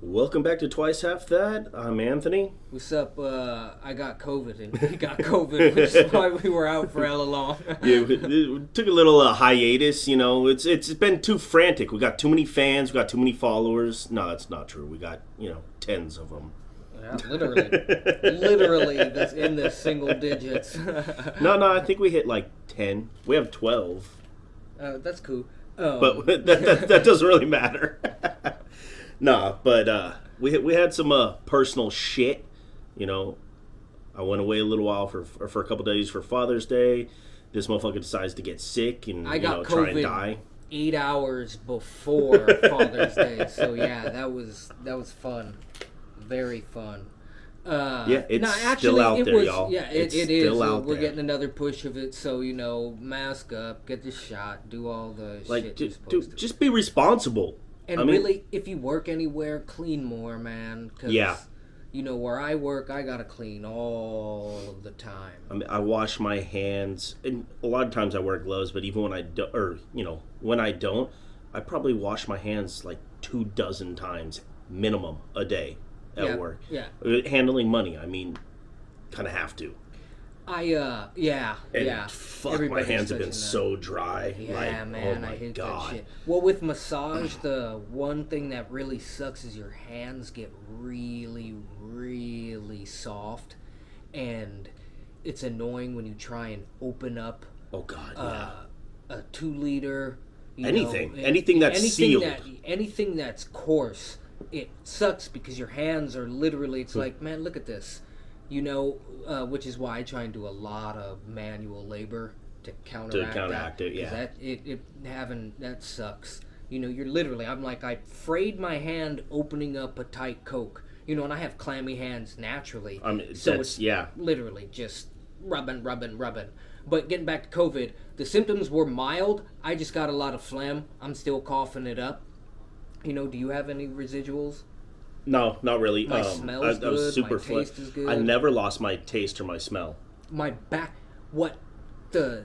Welcome back to Twice Half That. I'm Anthony. What's up? I got COVID and he got COVID, which is why we were out for hella long. Yeah, we took a little hiatus. You know, it's been too frantic. We got too many fans. We got too many followers. No, that's not true. We got tens of them. Yeah, literally, that's in the single digits. No, I think we hit like 10. We have 12. That's cool. But that doesn't really matter. Nah, but we had some personal shit. You know, I went away a little while for a couple days for Father's Day. This motherfucker decides to get sick and I got try and COVID die. 8 hours before Father's Day, so yeah, that was fun, very fun. It's still out there, y'all. Yeah, it's it still is. out We're there. getting another push of it, so mask up, get the shot, do all the shit you're supposed to. Just be responsible. And really, if you work anywhere, clean more, man. Cause, where I work, I gotta clean all of the time. I wash my hands, and a lot of times I wear gloves. But even when I don't, I probably wash my hands like 24 times minimum a day at work. Yeah. Handling money, kind of have to. Fuck, my hands have been so dry. Yeah, man, I hate God. that shit. Well, with massage, the one thing that really sucks is your hands get really, really soft, and it's annoying when you try and open up. Oh God, yeah. A 2-liter. Anything that's sealed. Anything that's coarse, it sucks because your hands are literally. It's like, man, look at this. Which is why I try and do a lot of manual labor to counteract it. Yeah, that sucks. You're literally. I'm like, I frayed my hand opening up a tight Coke. And I have clammy hands naturally. It's literally just rubbing. But getting back to COVID, the symptoms were mild. I just got a lot of phlegm. I'm still coughing it up. Do you have any residuals? No, not really. My smell's good. Was super my taste is good. I never lost my taste or my smell. My back. What the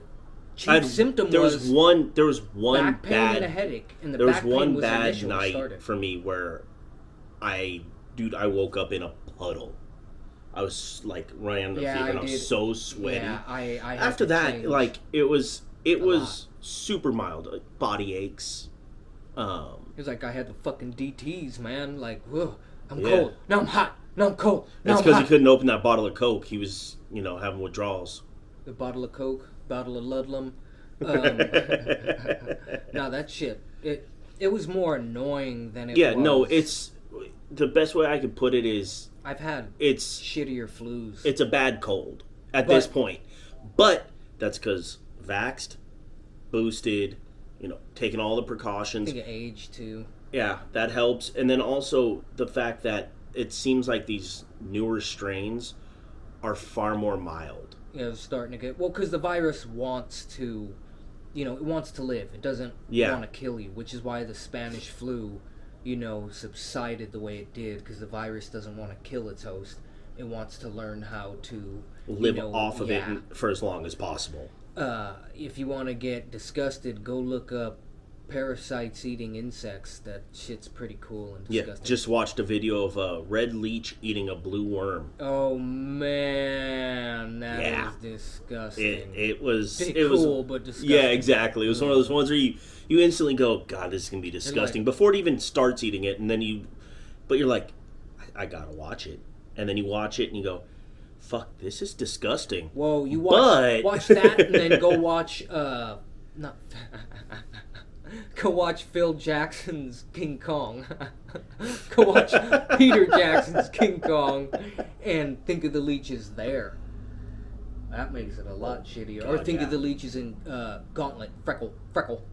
chief symptom there was? There was one back pain bad and a headache, and there back was one pain was bad night started. for me where I woke up in a puddle. I was like running on the feet, and I was so sweaty. Yeah, I after that, like it was super mild, like body aches. It was like I had the fucking DTs, man. Like, whoa, I'm cold. Now I'm hot. Now I'm cold. Now That's I'm because hot. he couldn't open that bottle of Coke. He was, having withdrawals. The bottle of Coke, bottle of Ludlum. No, that shit. It was more annoying than it was. Yeah, no, it's the best way I could put it is I've had it's shittier flus. It's a bad cold at this point, but that's because vaxxed, boosted. Taking all the precautions. I think of age too. Yeah, that helps. And then also the fact that it seems like these newer strains are far more mild. It's starting to get... Well, because the virus wants to... it wants to live. It doesn't want to kill you, which is why the Spanish flu, subsided the way it did, because the virus doesn't want to kill its host. It wants to learn how to... live off of it for as long as possible. If you want to get disgusted, go look up parasites eating insects. That shit's pretty cool and disgusting. Yeah, just watched a video of a red leech eating a blue worm. Oh man, that was disgusting. It was cool, but disgusting. Yeah, exactly. It was one of those ones where you instantly go, God, this is gonna be disgusting, before it even starts eating it, and then you're like, I gotta watch it, and then you watch it and you go, fuck, this is disgusting. Whoa, you watch that and then go watch go watch Phil Jackson's King Kong. Go watch Peter Jackson's King Kong and think of the leeches there. That makes it a lot shittier. God, or think of the leeches in Gauntlet. Freckle.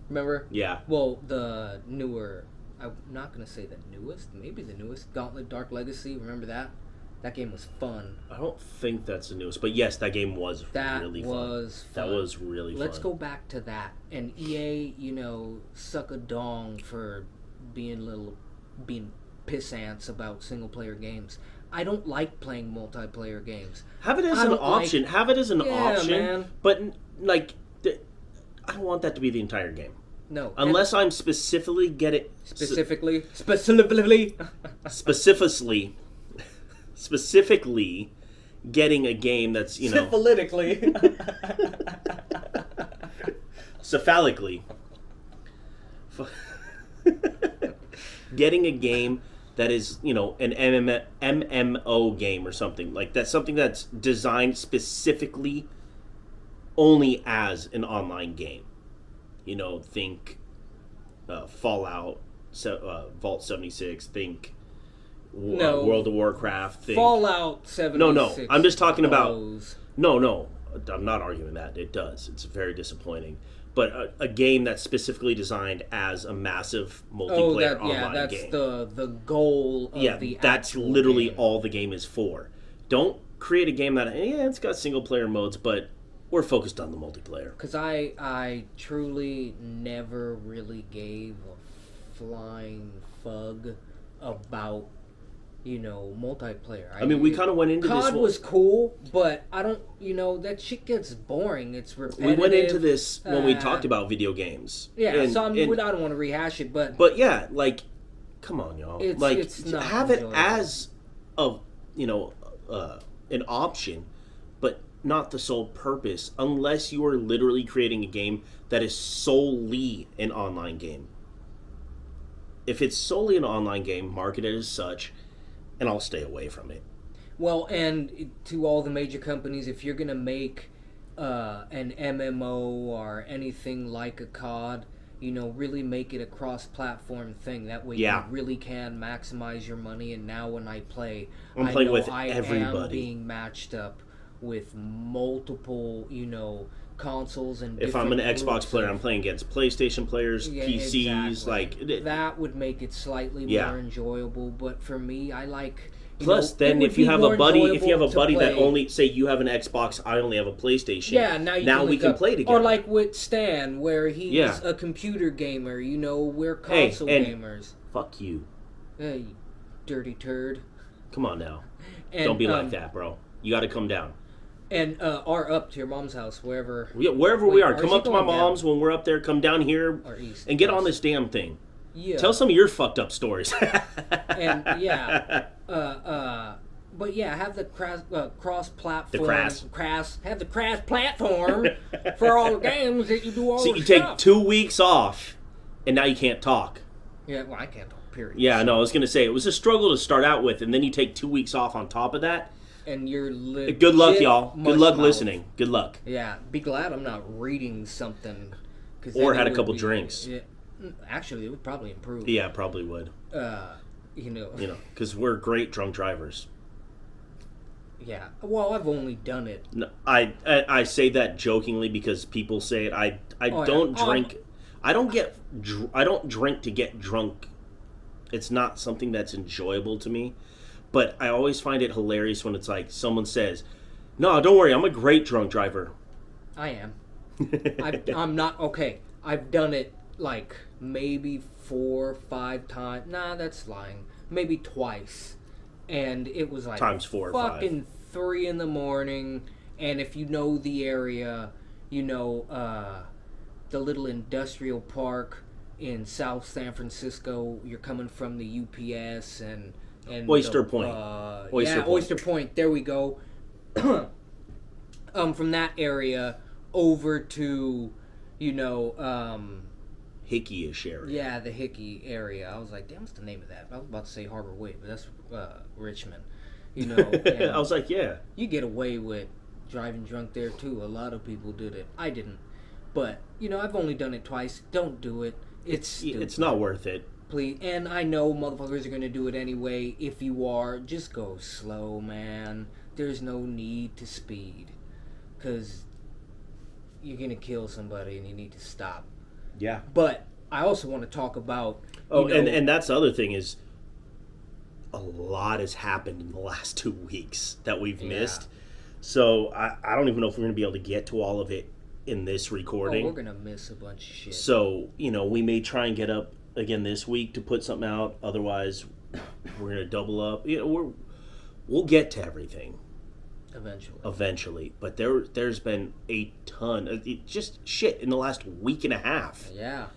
Remember? Yeah. Well, the newer, I'm not going to say the newest, maybe the newest, Gauntlet Dark Legacy. Remember that? That game was fun. I don't think that's the newest, but yes, that game was really fun. That was really fun. Let's go back to that. And EA, suck a dong for being pissants about single player games. I don't like playing multiplayer games. Have it as an option. Have it as an option. Man. But I don't want that to be the entire game. No. Unless I'm specifically specifically getting a game that's, syphilitically cephalically getting a game that is, an MMO game or something like that, something that's designed specifically only as an online game. Think Fallout, Vault 76. Think World of Warcraft. Think Fallout 76. No. I'm just talking about. No. I'm not arguing that. It does. It's very disappointing. But a game that's specifically designed as a massive multiplayer online game. Yeah, that's the goal of the that's actual literally game. all the game is for. Don't create a game that, it's got single player modes, but we're focused on the multiplayer. Because I truly never really gave a flying fug about, multiplayer. I mean, we kind of went into this. COD was cool, but I don't, that shit gets boring. It's repetitive. We went into this when we talked about video games. Yeah, I don't want to rehash it, but... But yeah, come on, y'all. It's not have enjoyable. It as an option, but not the sole purpose, unless you are literally creating a game that is solely an online game. If it's solely an online game, market it as such, and I'll stay away from it. Well, and to all the major companies, if you're going to make an MMO or anything like a COD, really make it a cross-platform thing. That way you really can maximize your money. And now when I play, I'm playing with everybody. Am being matched up with multiple, consoles and if I'm an Xbox player, I'm playing against PlayStation players, PCs, exactly. That would make it slightly more enjoyable. But for me, I like. Plus, then if you have a buddy, that only say you have an Xbox, I only have a PlayStation. Yeah, now we can play together. Or like with Stan, where he's a computer gamer. We're console gamers. Fuck you. Hey, you dirty turd. Come on now. Don't be like that, bro. You got to come down. And are up to your mom's house, wherever. Yeah, wherever we are. Come up to my mom's when we're up there. Come down here or east, and get on this damn thing. Yeah. Tell some of your fucked up stories. And but yeah, have the cross-platform. Have the crass platform for all the games that you do all the stuff. So you take 2 weeks off, and now you can't talk. Yeah, well, I can't talk, period. Yeah, no, I was going to say, it was a struggle to start out with, and then you take 2 weeks off on top of that. And you're good luck, y'all. Good luck listening. Good luck. Yeah, be glad I'm not reading something. Or had a couple drinks. Yeah, actually, it would probably improve. Yeah, probably would. Because we're great drunk drivers. Yeah. Well, I've only done it. No, I say that jokingly because people say it. I don't drink. I don't drink to get drunk. It's not something that's enjoyable to me. But I always find it hilarious when it's like someone says, "No, don't worry, I'm a great drunk driver." I am. I'm not okay. I've done it like maybe 4 or 5 times. Nah, that's lying. Maybe twice. And it was like times 4 or 5. Fucking 3 in the morning. And if you know the area, the little industrial park in South San Francisco. You're coming from the UPS and Oyster Point. Oyster Point. There we go. From that area over to, Hickey-ish area. Yeah, the Hickey area. I was like, damn, what's the name of that? I was about to say Harbor Way, but that's Richmond. I was like, yeah. You get away with driving drunk there, too. A lot of people did it. I didn't. But, I've only done it twice. Don't do it. It's not worth it. Please. And I know motherfuckers are going to do it anyway. If you are, just go slow, man. There's no need to speed. Because you're going to kill somebody and you need to stop. Yeah. But I also want to talk about... and that's the other thing is a lot has happened in the last 2 weeks that we've missed. So I don't even know if we're going to be able to get to all of it in this recording. We're going to miss a bunch of shit. So, we may try and get up again this week to put something out. Otherwise, we're going to double up. We'll get to everything. Eventually. But there's been a ton of just shit in the last week and a half. Yeah.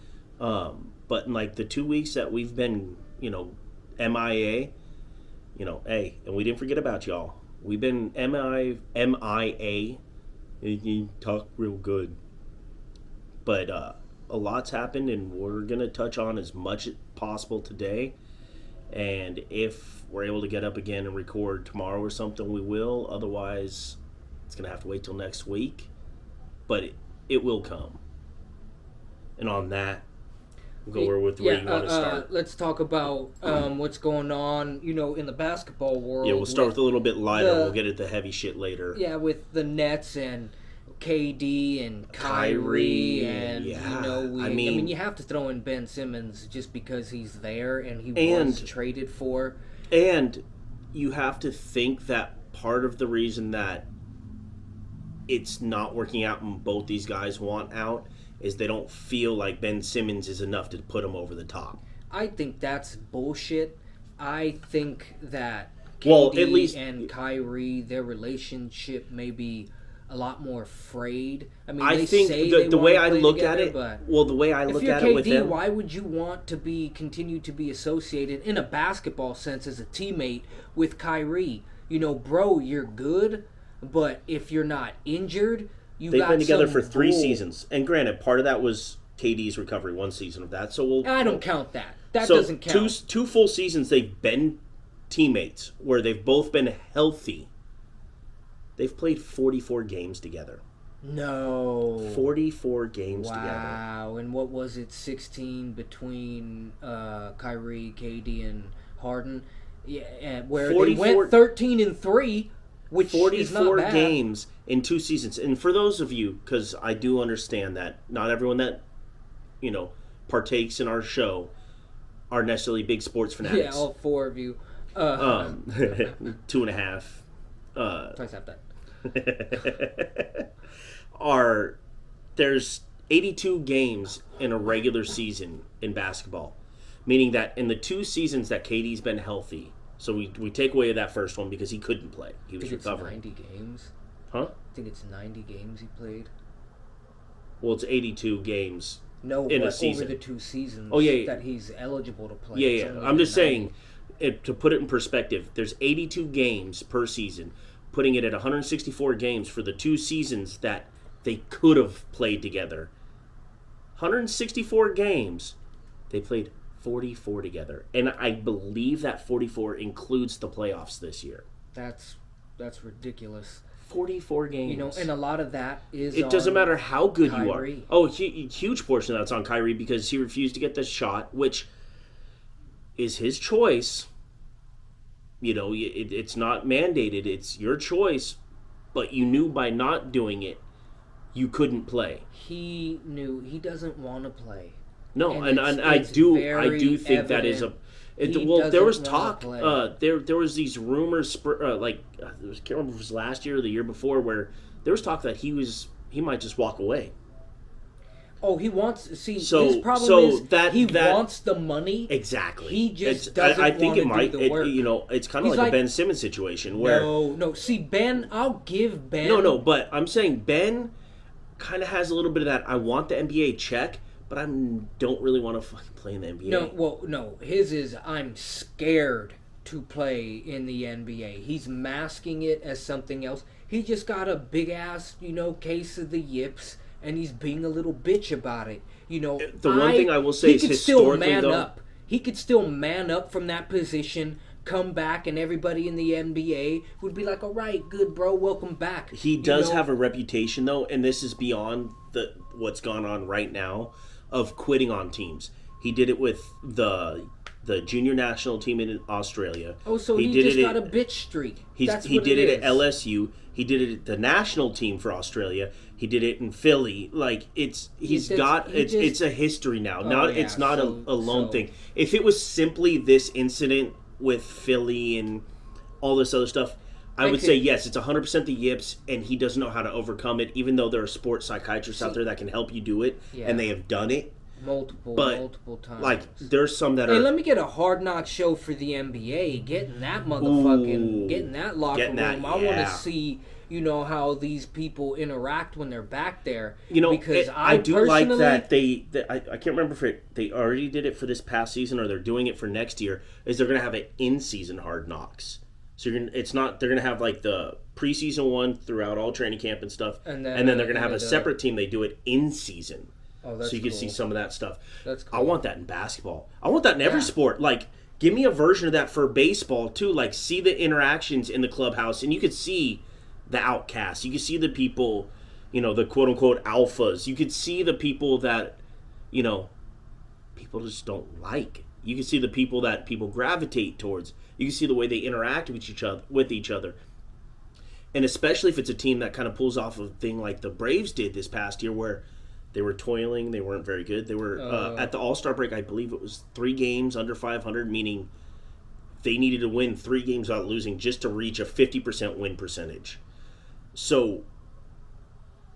But in like the 2 weeks that we've been, MIA, hey, and we didn't forget about y'all. We've been MIA. You talk real good. But a lot's happened, and we're going to touch on as much as possible today. And if we're able to get up again and record tomorrow or something, we will. Otherwise, it's going to have to wait till next week. But it will come. And on that, we'll go with where you want to start. Let's talk about what's going on, in the basketball world. Yeah, we'll start with a little bit lighter. We'll get at the heavy shit later. Yeah, with the Nets and KD and Kyrie and I mean you have to throw in Ben Simmons just because he's there and he was traded for. And you have to think that part of the reason that it's not working out and both these guys want out is they don't feel like Ben Simmons is enough to put them over the top. I think that's bullshit. I think that KD and Kyrie, their relationship may be a lot more frayed. I mean, I think the way I look at it, the way I look at it with them, why would you want to continue to be associated in a basketball sense as a teammate with Kyrie? Bro, you're good, but if you're not injured, they've been together for 3 seasons, and granted, part of that was KD's recovery, 1 season of that. So I don't count that. That doesn't count. Two full seasons they've been teammates where they've both been healthy. They've played 44 games together. No. 44 games together. Wow. And what was it, 16 between Kyrie, KD, and Harden? Yeah, where they went 13-3, which 44 is not bad. Games in 2 seasons. And for those of you, because I do understand that not everyone that, partakes in our show are necessarily big sports fanatics. Yeah, all 4 of you. 2.5. Twice half that. There's 82 games in a regular season in basketball, meaning that in the 2 seasons that KD's been healthy, so we take away that first one because he couldn't play, he was recovering. It's 90 games. Huh? I think it's 90 games he played. Well, it's 82 games. No, in but a season. Over the 2 seasons that he's eligible to play. Yeah. I'm just saying, to put it in perspective, there's 82 games per season, putting it at 164 games for the 2 seasons that they could have played together. 164 games, they played 44 together. And I believe that 44 includes the playoffs this year. That's ridiculous. 44 games. And a lot of that is it doesn't matter how good Kyrie. You are. Oh, huge portion of that's on Kyrie because he refused to get the shot, which is his choice. It's not mandated. It's your choice. But you knew by not doing it, you couldn't play. He knew he doesn't want to play. No, and I do think that is a. There was talk. There was these rumors. I can't remember if it was last year or the year before, where there was talk that he might just walk away. Oh, he wants. His problem is that he wants the money. Exactly. He just doesn't. I think it might. It's kind of like a Ben Simmons situation where. No. See, Ben, I'll give Ben. No. But I'm saying Ben kind of has a little bit of that. I want the NBA check, but I don't really want to fucking play in the NBA. No. His is I'm scared to play in the NBA. He's masking it as something else. He just got a big ass, case of the yips. And he's being a little bitch about it. The one thing I will say is historically, he could still man up from that position, come back, and everybody in the NBA would be like, all right, good, bro, welcome back. He does have a reputation, though, and this is beyond what's gone on right now, of quitting on teams. He did it with the junior national team in Australia. Oh, so he just got a bitch streak. He did it at LSU. He did it at the national team for Australia. He did it in Philly. Like it's a history now. It's not a lone thing. If it was simply this incident with Philly and all this other stuff, I would say yes, it's 100% the yips, and he doesn't know how to overcome it. Even though there are sports psychiatrists out there that can help you do it, and they have done it multiple times. Like there's some that are. Hey, let me get a Hard Knock show for the NBA. Getting that motherfucking, getting that locker room. I want to see. how these people interact when they're back there. Because I do like that I can't remember if they already did it for this past season or they're doing it for next year. Is they're going to have an in-season Hard Knocks. So they're going to have like the preseason one throughout all training camp and stuff, and then they're going to have a separate team. They do it in season. Oh, that's so you cool. can see some of that stuff. That's cool. I want that in basketball. I want that in every sport. Like, give me a version of that for baseball too. Like, see the interactions in the clubhouse, and you could see the outcasts. You could see the people, the quote unquote alphas. You could see the people that, people just don't like. You can see the people that people gravitate towards. You can see the way they interact with each other. And especially if it's a team that kind of pulls off a thing like the Braves did this past year, where they were toiling, they weren't very good. They were at the All-Star break, I believe it was 3 games under 500, meaning they needed to win 3 games without losing just to reach a 50% win percentage. So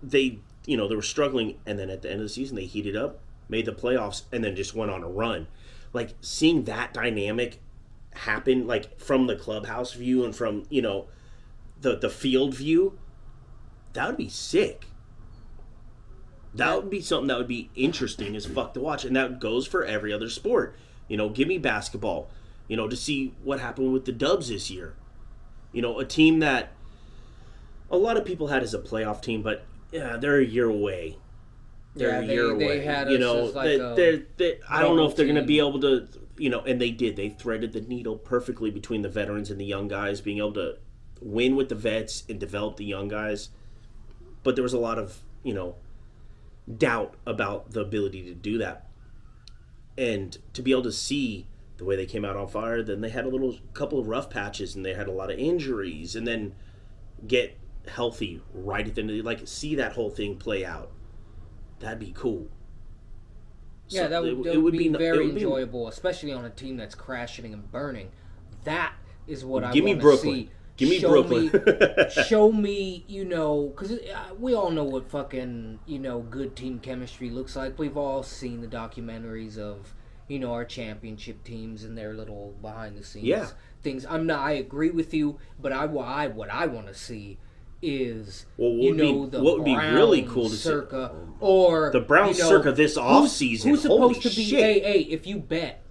they were struggling, and then at the end of the season they heated up, made the playoffs, and then just went on a run. Like, seeing that dynamic happen, like from the clubhouse view and from the field view, that would be sick. That would be something that would be interesting as fuck to watch, and that goes for every other sport. Give me basketball, to see what happened with the Dubs this year. A team that a lot of people had as a playoff team, but they're a year away. They're a year away. Had I don't know if they're going to be able to, and they did. They threaded the needle perfectly between the veterans and the young guys, being able to win with the vets and develop the young guys. But there was a lot of, doubt about the ability to do that. And to be able to see the way they came out on fire, then they had a couple of rough patches and they had a lot of injuries, and then get healthy right at the end of see that whole thing play out. That'd be cool. Yeah, so that would be very enjoyable, especially on a team that's crashing and burning. That is what I want to see. Give me Brooklyn. Show me, because we all know what fucking, good team chemistry looks like. We've all seen the documentaries of, our championship teams and their little behind the scenes things. I agree with you, but what I want to see is what would be really cool to circa, see, or the Brown circa this off season. Who's supposed to be? Hey, if you bet,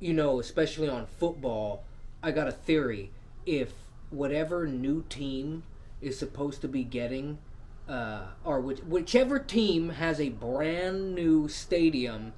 especially on football, I got a theory. If whatever new team is supposed to be getting, or whichever team has a brand new stadium,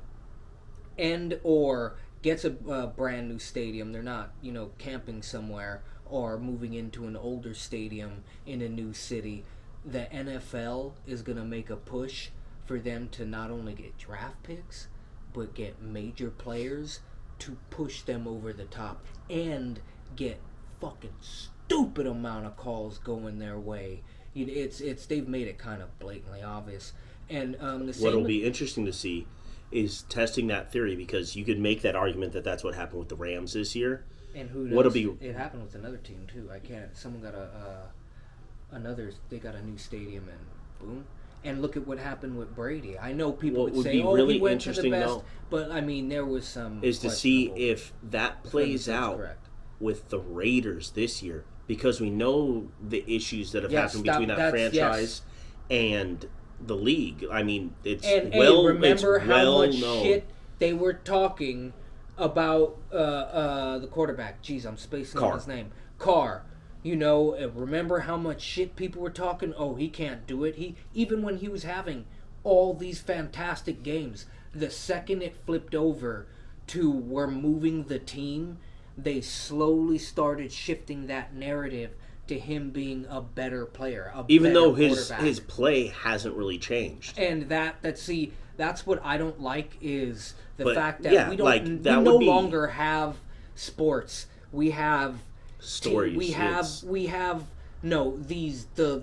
and or gets a brand new stadium, they're not camping somewhere or moving into an older stadium in a new city, the NFL is going to make a push for them to not only get draft picks, but get major players to push them over the top and get fucking stupid amount of calls going their way. They've made it kind of blatantly obvious. And what'll be interesting to see is testing that theory, because you could make that argument that that's what happened with the Rams this year. And who knows? It happened with another team too. Someone got they got a new stadium and boom. And look at what happened with Brady. I know people would say, really he went to the best, though, but there was some is to see if that plays out with the Raiders this year, because we know the issues that have happened between that franchise and the league. It's remember how much known. Shit they were talking about the quarterback. Jeez, I'm spacing on his name. Carr. Remember how much shit people were talking? Oh, he can't do it. Even when he was having all these fantastic games, the second it flipped over to we're moving the team, they slowly started shifting that narrative to him being a better player, even though his play hasn't really changed. And that's what I don't like, is the fact that we no longer have sports. We have stories. The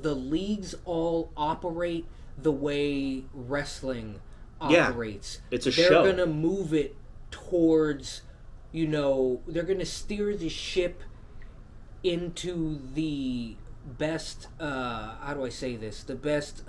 leagues all operate the way wrestling operates. It's a show. They're gonna move it towards, they're gonna steer the ship into the best, how do I say this? The best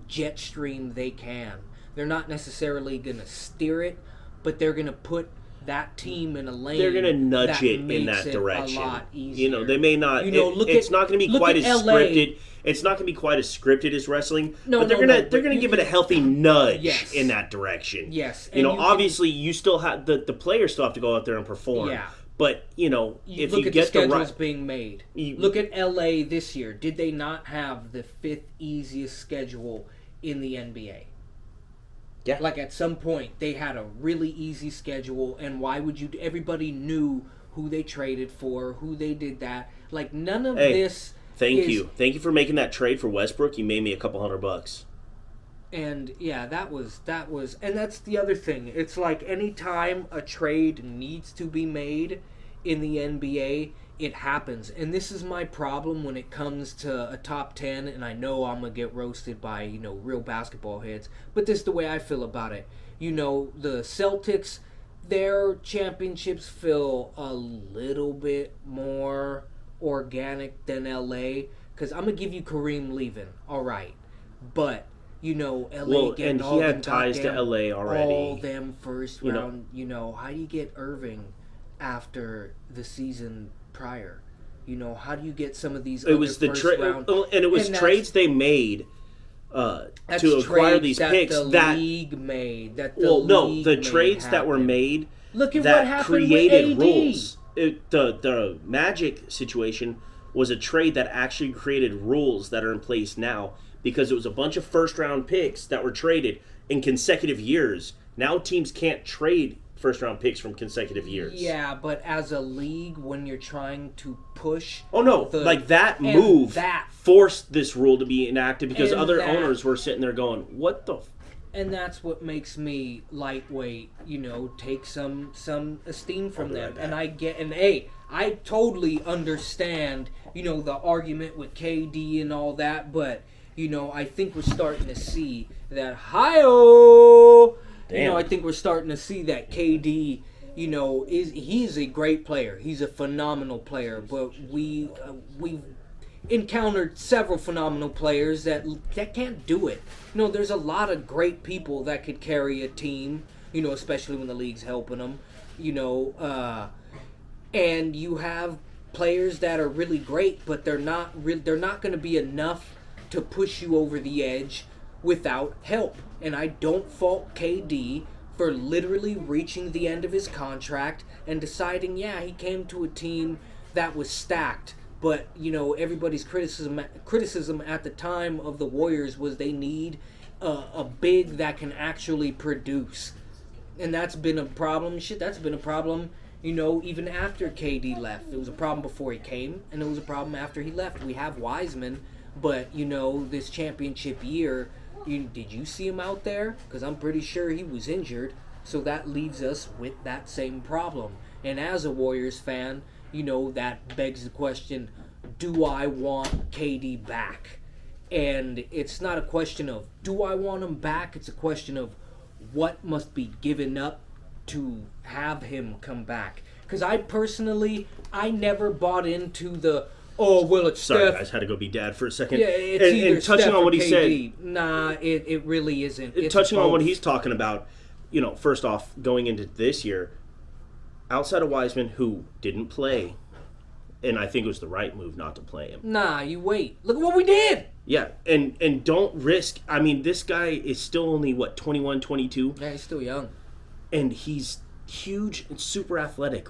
jet stream they can. They're not necessarily going to steer it, but they're going to put that team in a lane. They're going to nudge it in that direction. A lot easier. They may not. It's not going to be quite as scripted. It's not going to be quite as scripted as wrestling. But they're going to give it a healthy nudge in that direction. Yes. Obviously, you still have the players still have to go out there and perform. Yeah. But if look you at get the schedules being made. Look at LA this year. Did they not have the 5th easiest schedule in the NBA? Yeah. Like at some point they had a really easy schedule, and why would you? Everybody knew who they traded for, who they did that. Like none of this. Thank you for making that trade for Westbrook. You made me a couple $100. And yeah, that was, and that's the other thing. It's like anytime a trade needs to be made in the NBA, it happens. And this is my problem when it comes to a top 10, and I know I'm going to get roasted by, real basketball heads, but this is the way I feel about it. The Celtics, their championships feel a little bit more organic than LA, because I'm going to give you Kareem leaving, all right, but LA getting and he had ties to LA already. All them first round. How do you get Irving after the season prior? How do you get some of these? It was the round, and it was trades they made to acquire these picks that the league made. The trades that were made. Look at that what happened created with AD. Rules. The Magic situation was a trade that actually created rules that are in place now. Because it was a bunch of first-round picks that were traded in consecutive years. Now teams can't trade first-round picks from consecutive years. Yeah, but as a league, when you're trying to push... Oh, no. That move forced this rule to be enacted because other owners were sitting there going, what the... And that's what makes me lightweight, take some esteem from them. And I totally understand, the argument with KD and all that, but... I think we're starting to see that I think we're starting to see that KD, he's a great player. He's a phenomenal player, but we've encountered several phenomenal players that can't do it. There's a lot of great people that could carry a team, especially when the league's helping them, and you have players that are really great, but they're not going to be enough to push you over the edge without help. And I don't fault KD for literally reaching the end of his contract and deciding, he came to a team that was stacked. But, everybody's criticism at the time of the Warriors was they need a big that can actually produce. And that's been a problem. That's been a problem, even after KD left. It was a problem before he came, and it was a problem after he left. We have Wiseman. But, this championship year, did you see him out there? Because I'm pretty sure he was injured. So that leaves us with that same problem. And as a Warriors fan, that begs the question, do I want KD back? And it's not a question of, do I want him back? It's a question of what must be given up to have him come back. Because I never bought into the... Oh, well, it's Sorry, Steph. guys, had to go be dad for a second. Yeah, it's either and touching Steph on what or he KD. said. Nah, it really isn't. Touching on what he's talking about, first off, going into this year, outside of Wiseman, who didn't play, and I think it was the right move not to play him. Nah, you wait. Look at what we did. Yeah, and don't risk. I mean, this guy is still only, 21, 22? Yeah, he's still young. And he's huge and super athletic.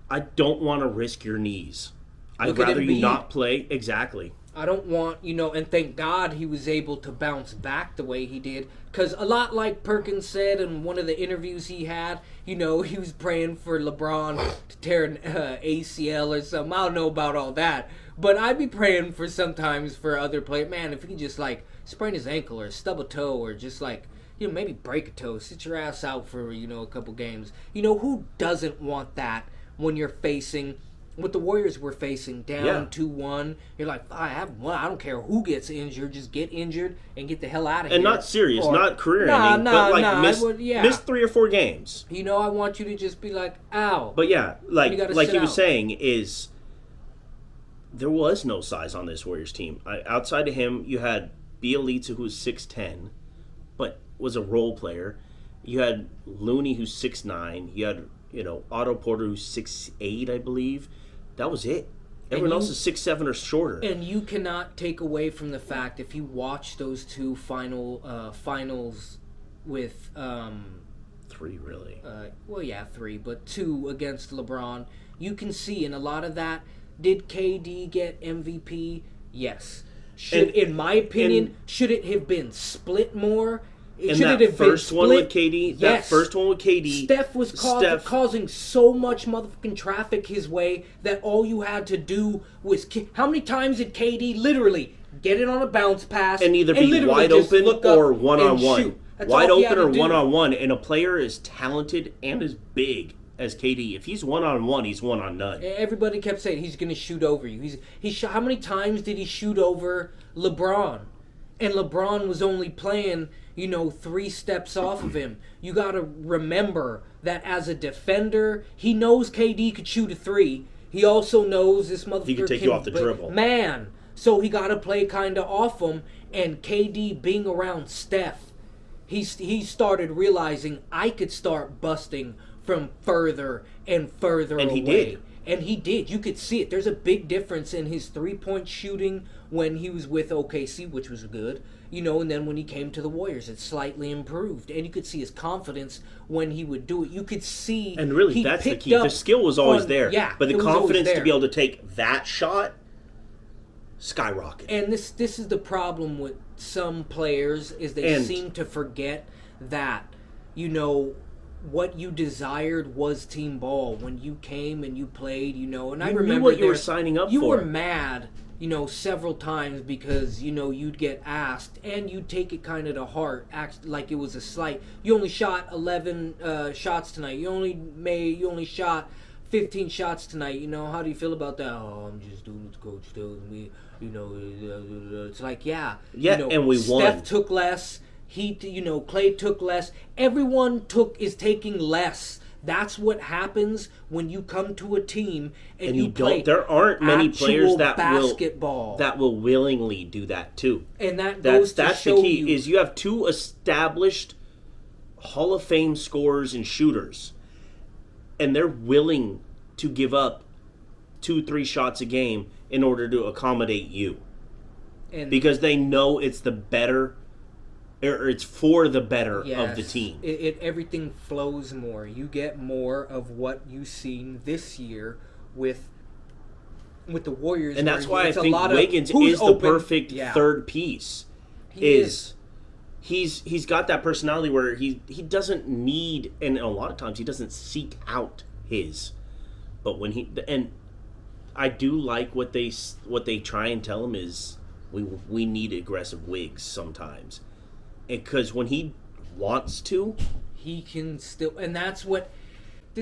I don't want to risk your knees. I'd rather you not play. Exactly. I don't want, and thank God he was able to bounce back the way he did. Because a lot like Perkins said in one of the interviews he had, he was praying for LeBron to tear an ACL or something. I don't know about all that. But I'd be praying for sometimes for other players. Man, if he could just, sprain his ankle or stub a toe or just, maybe break a toe. Sit your ass out for, a couple games. Who doesn't want that when you're facing... What the Warriors were facing, down 2-1, you're like, I have one. I don't care who gets injured. Just get injured and get the hell out of here. And not serious, not career-ending, but miss 3 or 4 games. I want you to just be like, ow. But yeah, like he was saying, is there was no size on this Warriors team. Outside of him, you had Bielitsa, who was 6'10", but was a role player. You had Looney, who's 6'9". You had Otto Porter, who's 6'8", I believe. That was it. Everyone else is 6'7" or shorter. And you cannot take away from the fact, if you watch those two finals with 3, really. 3, but 2 against LeBron, you can see in a lot of that. Did KD get MVP? Yes. In my opinion, should it have been split more? That first one with KD, Steph was causing so much motherfucking traffic his way that all you had to do was... How many times did KD literally get it on a bounce pass and either be wide open or one-on-one? Wide open or one-on-one, and a player as talented and as big as KD, if he's one-on-one, he's one-on-none. Everybody kept saying he's going to shoot over you. How many times did he shoot over LeBron? And LeBron was only playing... 3 steps off of him. You got to remember that as a defender, he knows KD could shoot a 3. He also knows this motherfucker he can take you off the dribble. Man, so he got to play kind of off him. And KD being around Steph, he started realizing I could start busting from further and further away. And he did. And he did. You could see it. There's a big difference in his 3-point shooting when he was with OKC, which was good. And then when he came to the Warriors, it slightly improved. And you could see his confidence when he would do it. You could see... And really, that's the key. The skill was always there. Yeah, but the confidence to be able to take that shot, skyrocketed. And this is the problem with some players, is they seem to forget that, what you desired was team ball. When you came and you played, and I remember knew what you were signing up for. You were mad, several times because, you'd get asked, and you'd take it kind of to heart, act like it was a slight. You only shot 11 shots tonight. You only shot 15 shots tonight. How do you feel about that? Oh, I'm just doing what the coach tells me. It's like, yeah. And we won. Steph took less. Clay took less. Everyone is taking less. That's what happens when you come to a team and you play. There aren't many players that basketball will willingly do that too. And that's the key. Is you have 2 established Hall of Fame scorers and shooters, and they're willing to give up 2-3 shots a game in order to accommodate you, because they know it's the better. Or it's for the better of the team. Everything flows more. You get more of what you've seen this year with the Warriors. And that's why I think Wiggins is the perfect third piece. He's got that personality where he doesn't need, and a lot of times he doesn't seek out his. But when I do like what they try and tell him is we need aggressive wigs sometimes. Because when he wants to, he can still, and this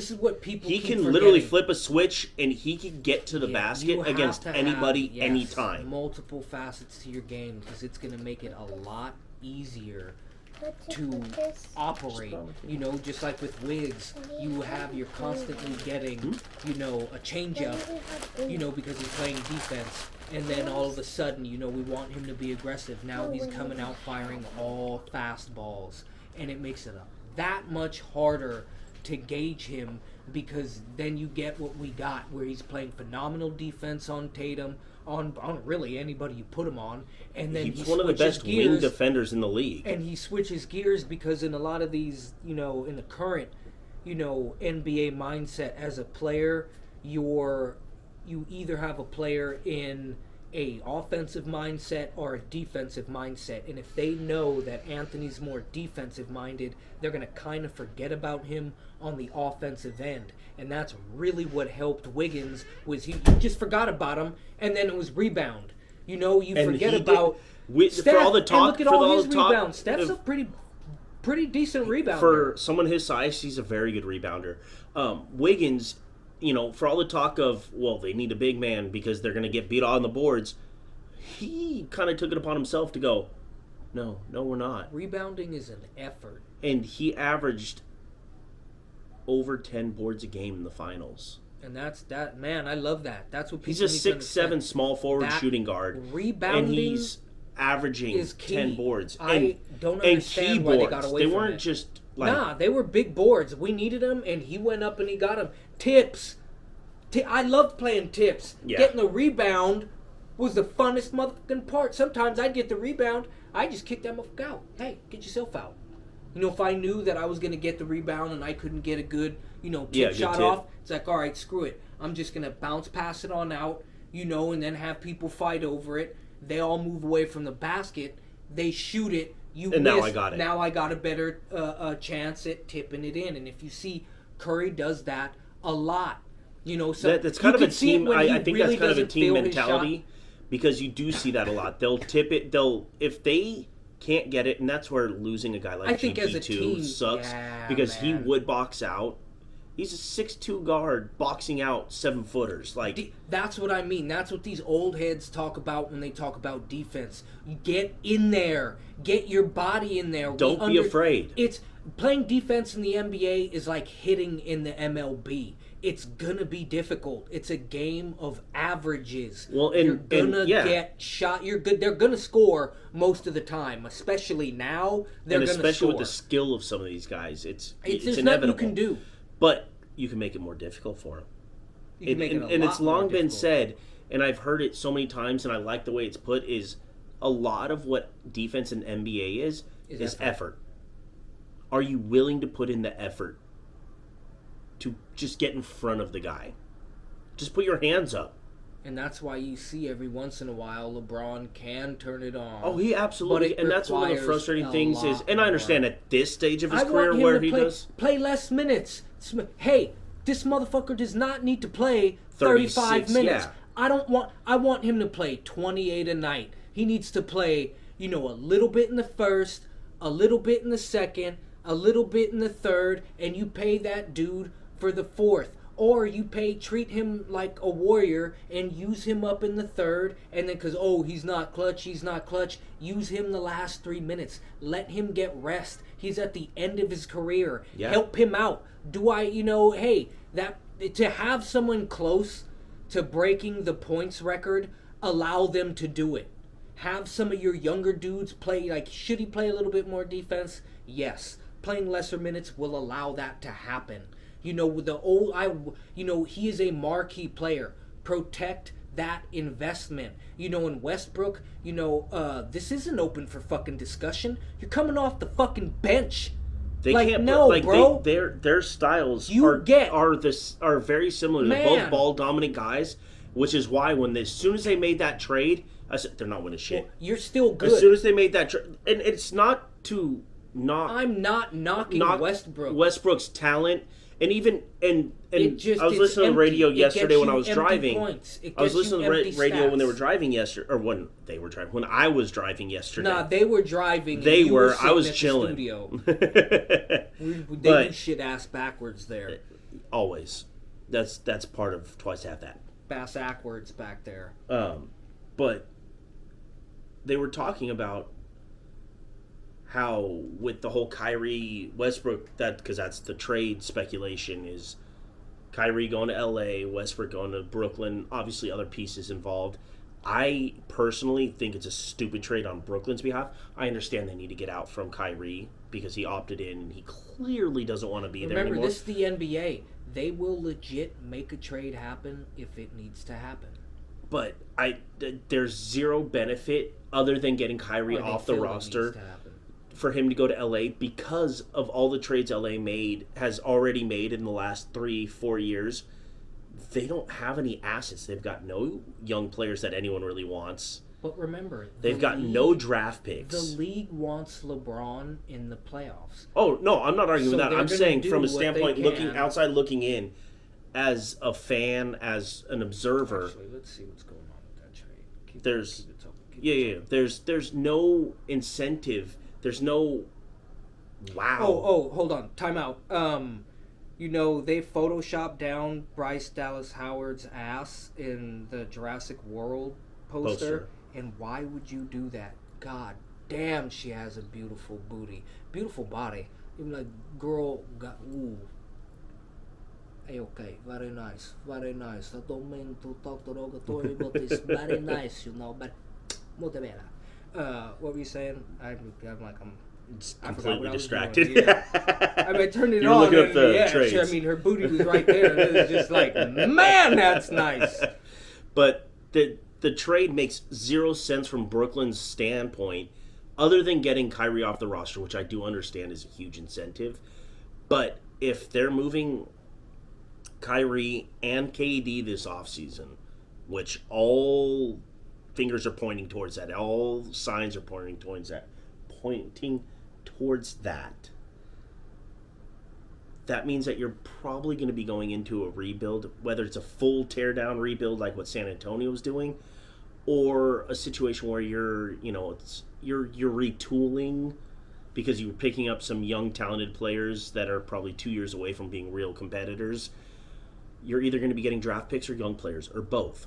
is what people. He can literally flip a switch, and he can get to the basket against anybody, anytime. Multiple facets to your game, because it's going to make it a lot easier to operate. Just like with Wiggs, you're constantly getting, a change-up, because he's playing defense. And then all of a sudden, we want him to be aggressive. Now he's coming out firing all fast balls. And it makes it that much harder to gauge him, because then you get what we got, where he's playing phenomenal defense on Tatum, on really anybody you put him on. And then he's one of the best wing defenders in the league. And he switches gears because in a lot of these, in the current, NBA mindset as a player, you either have a player in a offensive mindset or a defensive mindset. And if they know that Anthony's more defensive minded, they're going to kind of forget about him on the offensive end. And that's really what helped Wiggins, was you just forgot about him, and then it was rebound. You forget about Steph, for all the talk, and look at all his rebounds. Steph's a pretty decent rebounder. For someone his size, he's a very good rebounder. Wiggins, for all the talk of, they need a big man because they're going to get beat on the boards, he kind of took it upon himself to go, no, we're not. Rebounding is an effort. And he averaged over 10 boards a game in the finals. And man, I love that. That's what people He's a 6'7" small forward shooting guard. Rebounding averaging 10 boards. I don't understand why they got away from it. They weren't just like... Nah, they were big boards. We needed them, and he went up and he got them. Tips. I loved playing tips. Yeah. Getting the rebound was the funnest motherfucking part. Sometimes I'd get the rebound. I just kicked that motherfucker out. Hey, get yourself out. You know, if I knew that I was going to get the rebound and I couldn't get a good, tip shot off, it's like, all right, screw it. I'm just going to bounce pass it on out, and then have people fight over it. They all move away from the basket. They shoot it. You miss. Now I got it. Now I got a better chance at tipping it in. And if you see, Curry does that a lot. So that's kind of a team. I think that's kind of a team mentality, because you do see that a lot. They'll tip it. If they can't get it, and that's where losing a guy like GP2 sucks, because he would box out. He's a 6'2" guard boxing out 7-footers. That's what I mean. That's what these old heads talk about when they talk about defense. You get in there. Get your body in there. Don't be afraid. It's playing defense in the NBA is like hitting in the MLB. It's gonna be difficult. It's a game of averages. Well, you're gonna get shot. You're good. They're gonna score most of the time, especially now. They're gonna score. Especially with the skill of some of these guys, it's there's inevitable. Nothing you can do. But you can make it more difficult for them. And it's long been said, and I've heard it so many times, and I like the way it's put, is a lot of what defense in NBA is effort. Are you willing to put in the effort to just get in front of the guy? Just put your hands up. And that's why you see every once in a while LeBron can turn it on. Oh, he absolutely. And that's one of the frustrating things is, and I understand at this stage of his career where he does play less minutes. Hey, this motherfucker does not need to play 35 minutes. Yeah. I want him to play 28 a night. He needs to play, a little bit in the first, a little bit in the second, a little bit in the third, and you pay that dude for the fourth. Or you treat him like a warrior and use him up in the third, and then because, he's not clutch, use him the last 3 minutes. Let him get rest. He's at the end of his career. Yeah. Help him out. To have someone close to breaking the points record, allow them to do it. Have some of your younger dudes play, should he play a little bit more defense? Yes. Playing lesser minutes will allow that to happen. With the he is a marquee player. Protect that investment. In Westbrook, this isn't open for fucking discussion. You're coming off the fucking bench. They can't, bro. Their styles are very similar to both ball dominant guys, which is why as soon as they made that trade, I said they're not winning shit. Well, you're still good. As soon as they made that trade, and it's not to knock. I'm not knocking Westbrook. Westbrook's talent. And even I was listening to the radio yesterday when I was driving. I was listening to the radio when they were driving yesterday, or when they were driving. When I was driving yesterday. Nah, they were driving. They were. I was chilling. They do shit ass backwards there. Always. That's part of twice half that. Bass backwards back there. But they were talking about how with the whole Kyrie Westbrook, because that's the trade speculation, is Kyrie going to LA, Westbrook going to Brooklyn, obviously other pieces involved. I personally think it's a stupid trade on Brooklyn's behalf. I understand they need to get out from Kyrie because he opted in and he clearly doesn't want to be there anymore. Remember, this is the NBA. They will legit make a trade happen if it needs to happen. But there's zero benefit other than getting Kyrie off the roster for him to go to LA because of all the trades LA has already made in the last 3-4 years. They don't have any assets. They've got no young players that anyone really wants. But remember, they've got no draft picks. The league wants LeBron in the playoffs. Oh, no, I'm not arguing with that. I'm saying from a standpoint looking in, as a fan, as an observer. Actually, let's see what's going on with that trade. There's no incentive. There's no wow. Oh, hold on. Time out. They photoshopped down Bryce Dallas Howard's ass in the Jurassic World poster. And why would you do that? God damn, she has a beautiful booty. Beautiful body. Even girl got, ooh. Hey, okay, very nice. Very nice. I don't mean to talk derogatory, but it's very nice, but molto bella. What were you saying? I'm like, It's completely distracted. Yeah. I mean, I turned it You're on. looking up the yeah, trades. I mean, her booty was right there. And it was just like, man, that's nice. But the trade makes zero sense from Brooklyn's standpoint, other than getting Kyrie off the roster, which I do understand is a huge incentive. But if they're moving Kyrie and KD this offseason, which all fingers are pointing towards that, all signs are pointing towards that, that means that you're probably going to be going into a rebuild, whether it's a full teardown rebuild like what San Antonio was doing, or a situation where you're retooling because you're picking up some young talented players that are probably 2 years away from being real competitors. You're either going to be getting draft picks or young players, or both.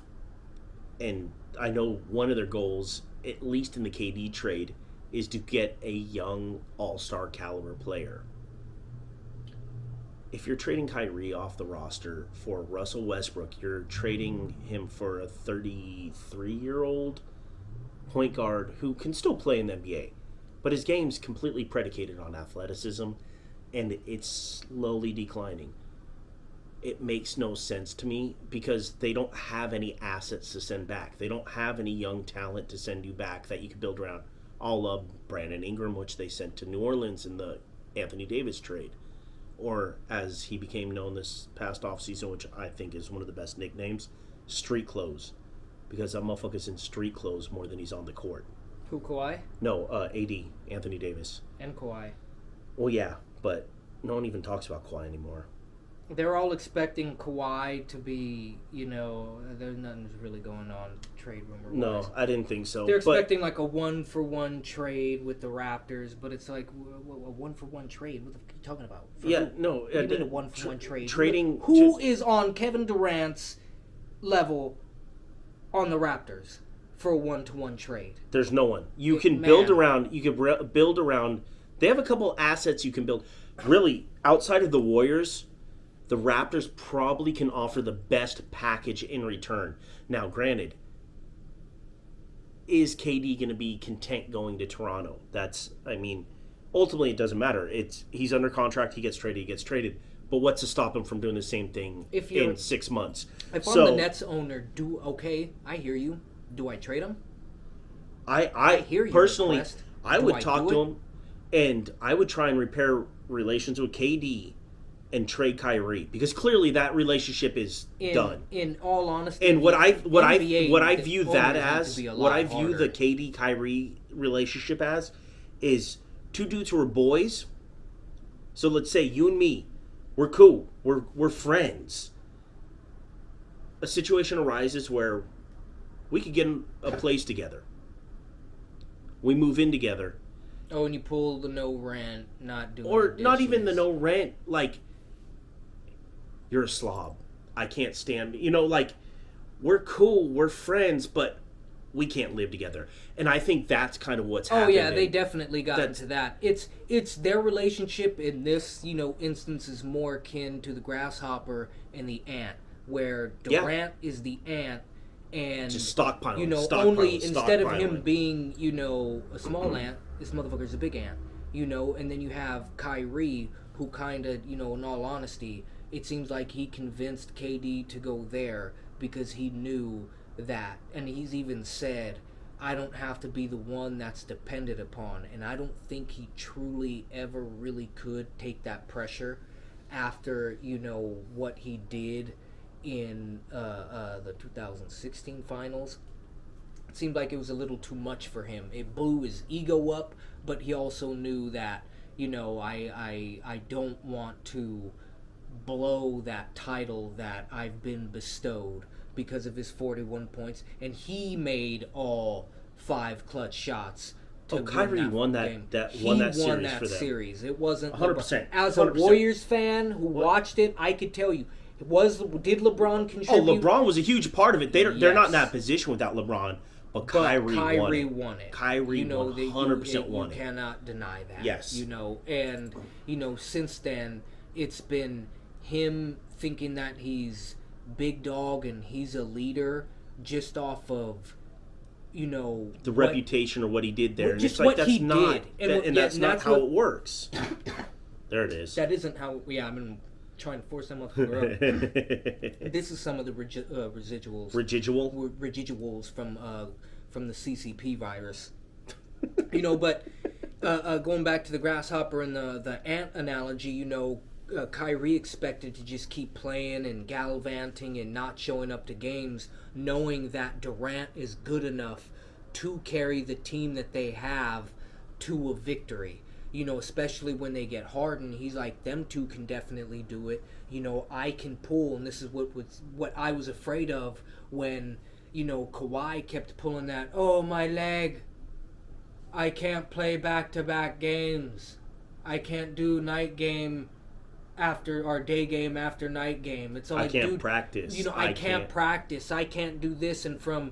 And I know one of their goals, at least in the KD trade, is to get a young all-star caliber player. If you're trading Kyrie off the roster for Russell Westbrook, you're trading him for a 33-year-old point guard who can still play in the NBA. But his game's completely predicated on athleticism, and it's slowly declining. It makes no sense to me because they don't have any assets to send back. They don't have any young talent to send you back that you could build around. A la Brandon Ingram, which they sent to New Orleans in the Anthony Davis trade. Or, as he became known this past offseason, which I think is one of the best nicknames, Street Clothes. Because that motherfucker's in street clothes more than he's on the court. Who, Kawhi? No, AD, Anthony Davis. And Kawhi. Well, yeah, but no one even talks about Kawhi anymore. They're all expecting Kawhi to be, there's nothing's really going on trade rumor-wise. No, I didn't think so. They're expecting like a 1-for-1 trade with the Raptors, but it's like, a 1-for-1 trade? What the fuck are you talking about? No. What do you mean a 1-for-1 trade? Trading... Who is on Kevin Durant's level on the Raptors for a 1-to-1 trade? There's no one. You can build around... They have a couple assets you can build. Really, outside of the Warriors... The Raptors probably can offer the best package in return. Now, granted, is KD going to be content going to Toronto? Ultimately it doesn't matter. He's under contract, he gets traded. But what's to stop him from doing the same thing in 6 months? If I'm the Nets owner, I hear you. Do I trade him? I hear you. Personally, I would talk to him, and I would try and repair relations with KD and trade Kyrie, because clearly that relationship is done. In all honesty, and what I view the harder. KD Kyrie relationship as is two dudes who are boys. So let's say you and me, we're cool, we're friends. A situation arises where we could get a place together. We move in together. Oh, and you pull the no rent, not doing or dishes. Not even the no rent, like. You're a slob. I can't stand... we're cool, we're friends, but we can't live together. And I think that's kind of what's happening. Oh, yeah, they definitely got into that. It's their relationship in this, instance is more akin to the grasshopper and the ant, where Durant is the ant, and... Just stockpiling. Instead of him being, a small ant, this motherfucker's a big ant. And then you have Kyrie, who kind of, in all honesty... It seems like he convinced KD to go there because he knew that. And he's even said, I don't have to be the one that's depended upon. And I don't think he truly ever really could take that pressure after, what he did in the 2016 finals. It seemed like it was a little too much for him. It blew his ego up, but he also knew that, I don't want to blow that title that I've been bestowed because of his 41 points, and he made all 5 clutch shots. Kyrie won that series. It wasn't 100%. As a 100%. Warriors fan who watched it, I could tell you. Did LeBron contribute? Oh, LeBron was a huge part of it. They're not in that position without LeBron, but Kyrie won it. Kyrie 100% won it. You cannot deny that. Yes. And since then it's been him thinking that he's big dog and he's a leader just off of the reputation or what he did there. And just it's like, what that's he not, did. and that's not how it works. There it is. That isn't how, I've been trying to force them up the road. This is some of the residuals. Residuals from the CCP virus. But going back to the grasshopper and the ant analogy, Kyrie expected to just keep playing and gallivanting and not showing up to games, knowing that Durant is good enough to carry the team that they have to a victory. Especially when they get Harden, he's like, them two can definitely do it. I can pull, and this is what I was afraid of when, Kawhi kept pulling that, oh, my leg, I can't play back-to-back games. I can't do night game after, or day game after night game. It's like, I can't practice. I can't practice. I can't do this. And from,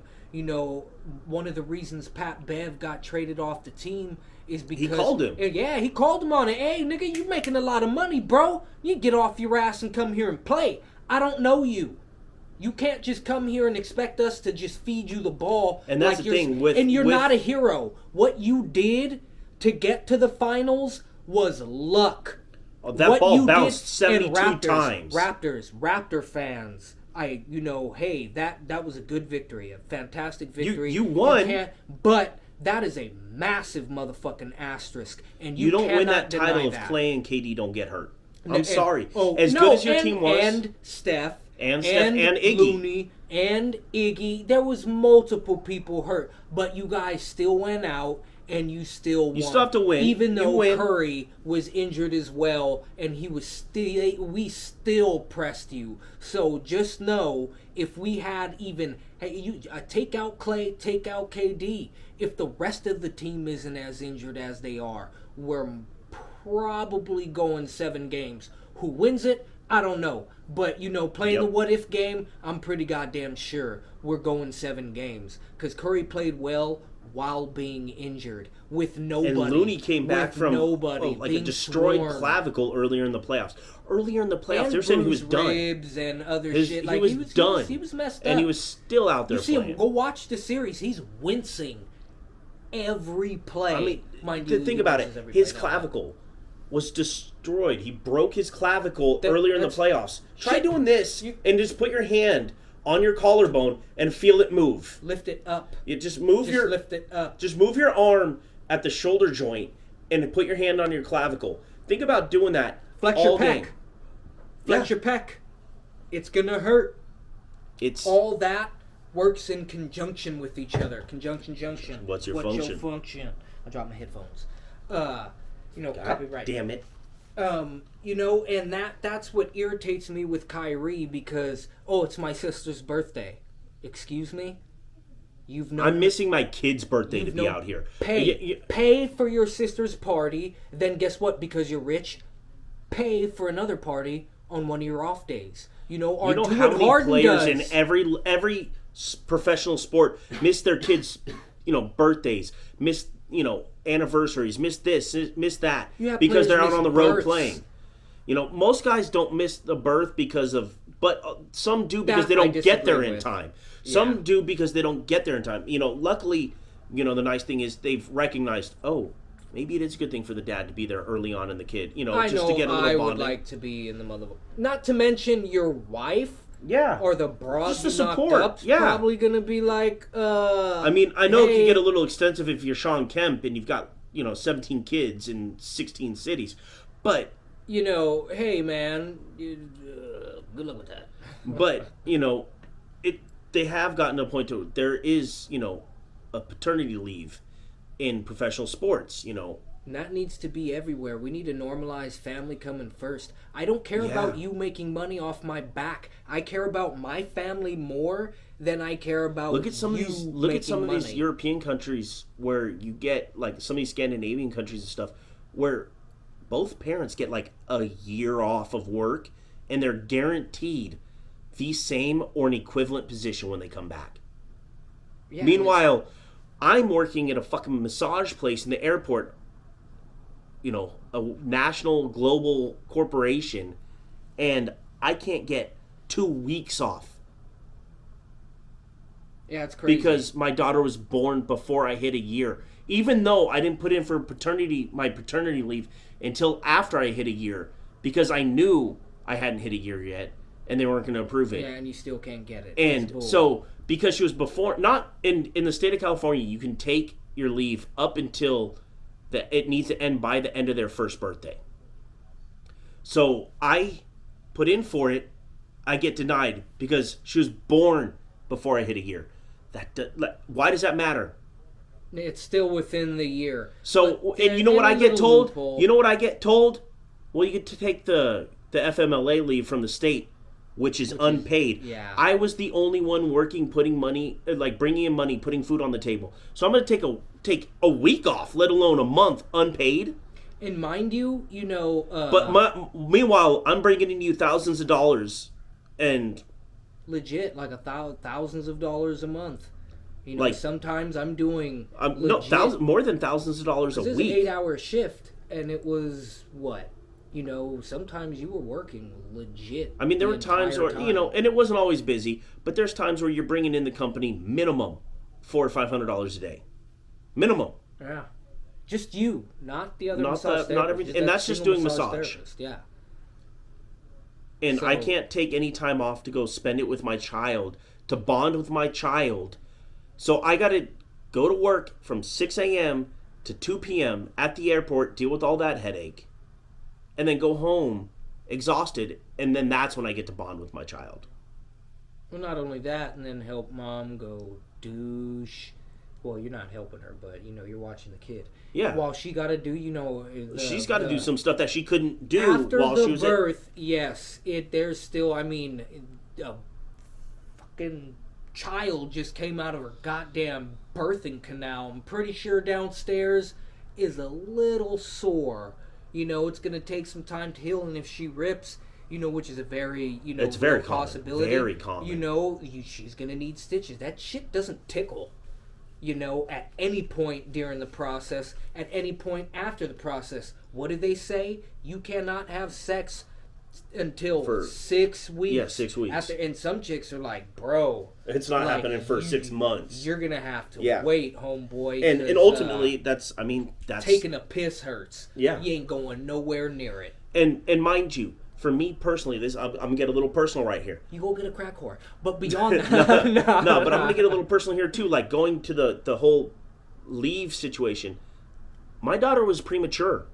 one of the reasons Pat Bev got traded off the team is because he called him. Yeah, he called him on it. Hey, nigga, you making a lot of money, bro. You get off your ass and come here and play. I don't know you. You can't just come here and expect us to just feed you the ball. And that's the thing and you're not a hero. What you did to get to the finals was luck. Oh, that ball bounced 72 times. Raptor fans. Hey, that was a good victory, a fantastic victory. You won, but that is a massive motherfucking asterisk, and you don't win that title if Clay and KD don't get hurt. I'm sorry. Good as your team was, and Steph, and Iggy, Looney, and Iggy, there was multiple people hurt, but you guys still went out. And you still won. You still have to win. Even though Curry was injured as well, and we still pressed you. So just know, if we had even take out Clay, take out KD, if the rest of the team isn't as injured as they are, we're probably going 7 games. Who wins it? I don't know. But, playing the what-if game, I'm pretty goddamn sure we're going 7 games. Because Curry played well while being injured with nobody. And Looney came back from nobody, a destroyed clavicle earlier in the playoffs. They're saying he was done. Ribs and other shit. He was done. He was messed up. And he was still out there playing. You see him, go watch the series. He's wincing every play. Think about it. His clavicle was destroyed. He broke his clavicle earlier in the playoffs. Try doing this and just put your hand on your collarbone and feel it move. Lift it up. You just lift it up. Just move your arm at the shoulder joint and put your hand on your clavicle. Think about doing that. Flex your pec. Flex your pec. It's gonna hurt. All that works in conjunction with each other. Conjunction. What's your function? I dropped my headphones. God Copyright. Damn it. And that's what irritates me with Kyrie, because it's my sister's birthday. Excuse me? I'm missing my kid's birthday to be out here. Pay for your sister's party, then guess what? Because you're rich, pay for another party on one of your off days. Or do how what many Harden players does. in every professional sport miss their kids' birthdays, miss anniversaries, miss this, miss that, because they're out on the road playing. Most guys don't miss the birth but some do because they don't get there in time. Some do because they don't get there in time. Luckily, the nice thing is they've recognized, maybe it is a good thing for the dad to be there early on in the kid, to get a little bonding. I would like to be in the mother. Not to mention your wife. Yeah. Or the broad just the support. Probably going to be like, I know it can get a little extensive if you're Sean Kemp and you've got, 17 kids in 16 cities. But, hey, man, good luck with that. But, they have gotten to a point to there is, a paternity leave in professional sports, And that needs to be everywhere. We need to normalize family coming first. I don't care about you making money off my back. I care about my family more than I care about Look at some of these European countries where you get, like, some of these Scandinavian countries and stuff, where both parents get, like, a year off of work, and they're guaranteed the same or an equivalent position when they come back. Yeah, meanwhile, I'm working at a fucking massage place in the airport, a national global corporation, and I can't get 2 weeks off. Yeah, it's crazy. Because my daughter was born before I hit a year. Even though I didn't put in for my paternity leave until after I hit a year, because I knew I hadn't hit a year yet, and they weren't going to approve it. Yeah, and you still can't get it. And so, because she was before, not in the state of California, you can take your leave up until it needs to end by the end of their first birthday. So I put in for it. I get denied because she was born before I hit a year. Why does that matter? It's still within the year. So, and you know what I get told? Loophole. You know what I get told? Well, you get to take the FMLA leave from the state, which is unpaid. Yeah. I was the only one working, putting money, like bringing in money, putting food on the table. So I'm going to take a week off, let alone a month unpaid. And mind you, but meanwhile, I'm bringing in you thousands of dollars, and legit like thousands of dollars a month. Like sometimes I'm doing more than thousands of dollars a week. This is an 8-hour shift, and it was what. Sometimes you were working legit. I mean, there were times where, and it wasn't always busy, but there's times where you're bringing in the company minimum $400 or $500 a day. Minimum. Yeah. Just you, not the other massage therapist. Not everything. And that's just doing massage. Yeah. And I can't take any time off to go spend it with my child, to bond with my child. So I got to go to work from 6 a.m. to 2 p.m. at the airport, deal with all that headache, and then go home exhausted, and then that's when I get to bond with my child. Well, not only that, and then help mom go douche. Well, you're not helping her, but you're watching the kid. Yeah. While she got to do, she's got to do some stuff that she couldn't do after while she was after the birth. Yes, there's still. I mean, a fucking child just came out of her goddamn birthing canal. I'm pretty sure downstairs is a little sore. It's going to take some time to heal, and if she rips, which is a very, it's very possibility. Very common. She's going to need stitches. That shit doesn't tickle. At any point during the process, at any point after the process. What do they say? You cannot have sex until 6 weeks. Yeah, 6 weeks. And some chicks are like, bro, it's not happening for 6 months. You're gonna have to wait, homeboy. And ultimately, that's taking a piss hurts. Yeah, you ain't going nowhere near it. And mind you, for me personally, I'm gonna get a little personal right here. You go get a crack whore, but beyond that, no, but I'm gonna get a little personal here too. Like going to the whole leave situation. My daughter was premature.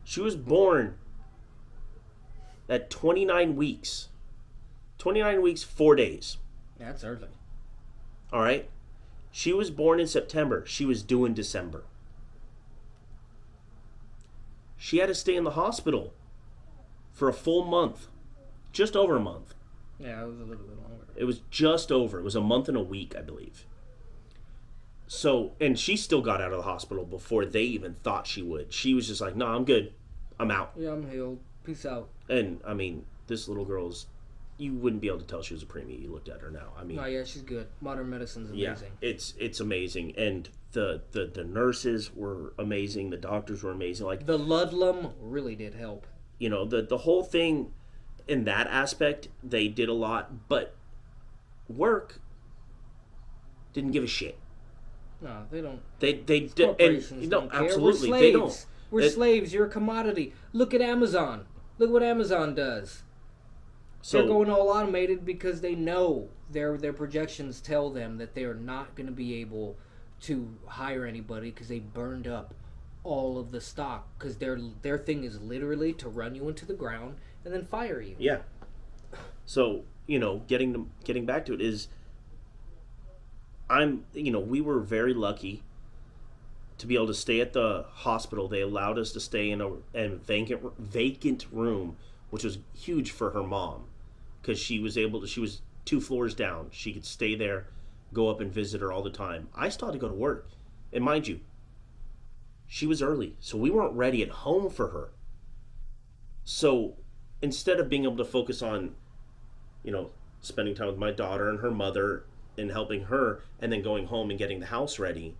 She was born at 29 weeks. 29 weeks, 4 days. That's early. All right. She was born in September. She was due in December. She had to stay in the hospital for a full month. Just over a month. Yeah, it was a little bit longer. It was just over. It was a month and a week, I believe. So, and she still got out of the hospital before they even thought she would. She was just like, no, I'm good. I'm out. Yeah, I'm healed. Peace out. And, I mean, this little girl's, you wouldn't be able to tell she was a preemie. You looked at her now. I mean, oh, yeah, she's good. Modern medicine's amazing. Yeah, it's amazing. And the nurses were amazing. The doctors were amazing. Like the Ludlum really did help. The whole thing in that aspect, they did a lot. But work didn't give a shit. No, they don't. They did, and don't care. Absolutely, they don't. We're slaves. You're a commodity. Look at Amazon. Look what Amazon does. So, they're going all automated because they know their projections tell them that they are not going to be able to hire anybody because they burned up all of the stock. Because their thing is literally to run you into the ground and then fire you. Yeah. So getting back to it is, we were very lucky to be able to stay at the hospital. They allowed us to stay in a vacant room, which was huge for her mom, because she was 2 floors down. She could stay there, go up and visit her all the time. I still had to go to work. And mind you, she was early, so we weren't ready at home for her. So instead of being able to focus on, spending time with my daughter and her mother and helping her and then going home and getting the house ready,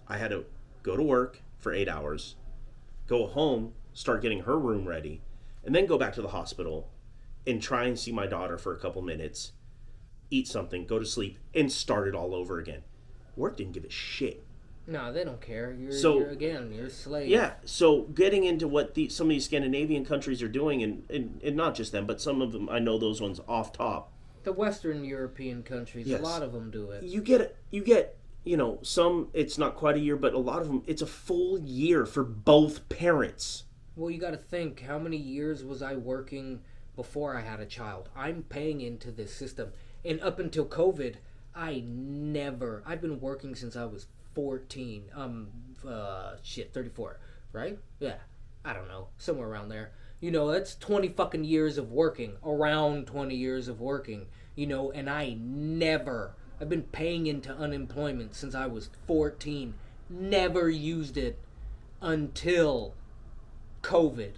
I had to go to work for 8 hours, go home, start getting her room ready, and then go back to the hospital and try and see my daughter for a couple minutes. eat something, go to sleep, and start it all over again. Work didn't give a shit. No, they don't care. You're a slave. Yeah, so getting into what some of these Scandinavian countries are doing, and not just them, but some of them, I know those ones off top. The Western European countries, yes. A lot of them do it. You get, some, it's not quite a year, but a lot of them, it's a full year for both parents. Well, you got to think, how many years was I working before I had a child? I'm paying into this system. And up until COVID, I've been working since I was 14. 34, right? Yeah, I don't know, somewhere around there. That's 20 fucking years of working, around 20 years of working, and I've been paying into unemployment since I was 14. Never used it until COVID,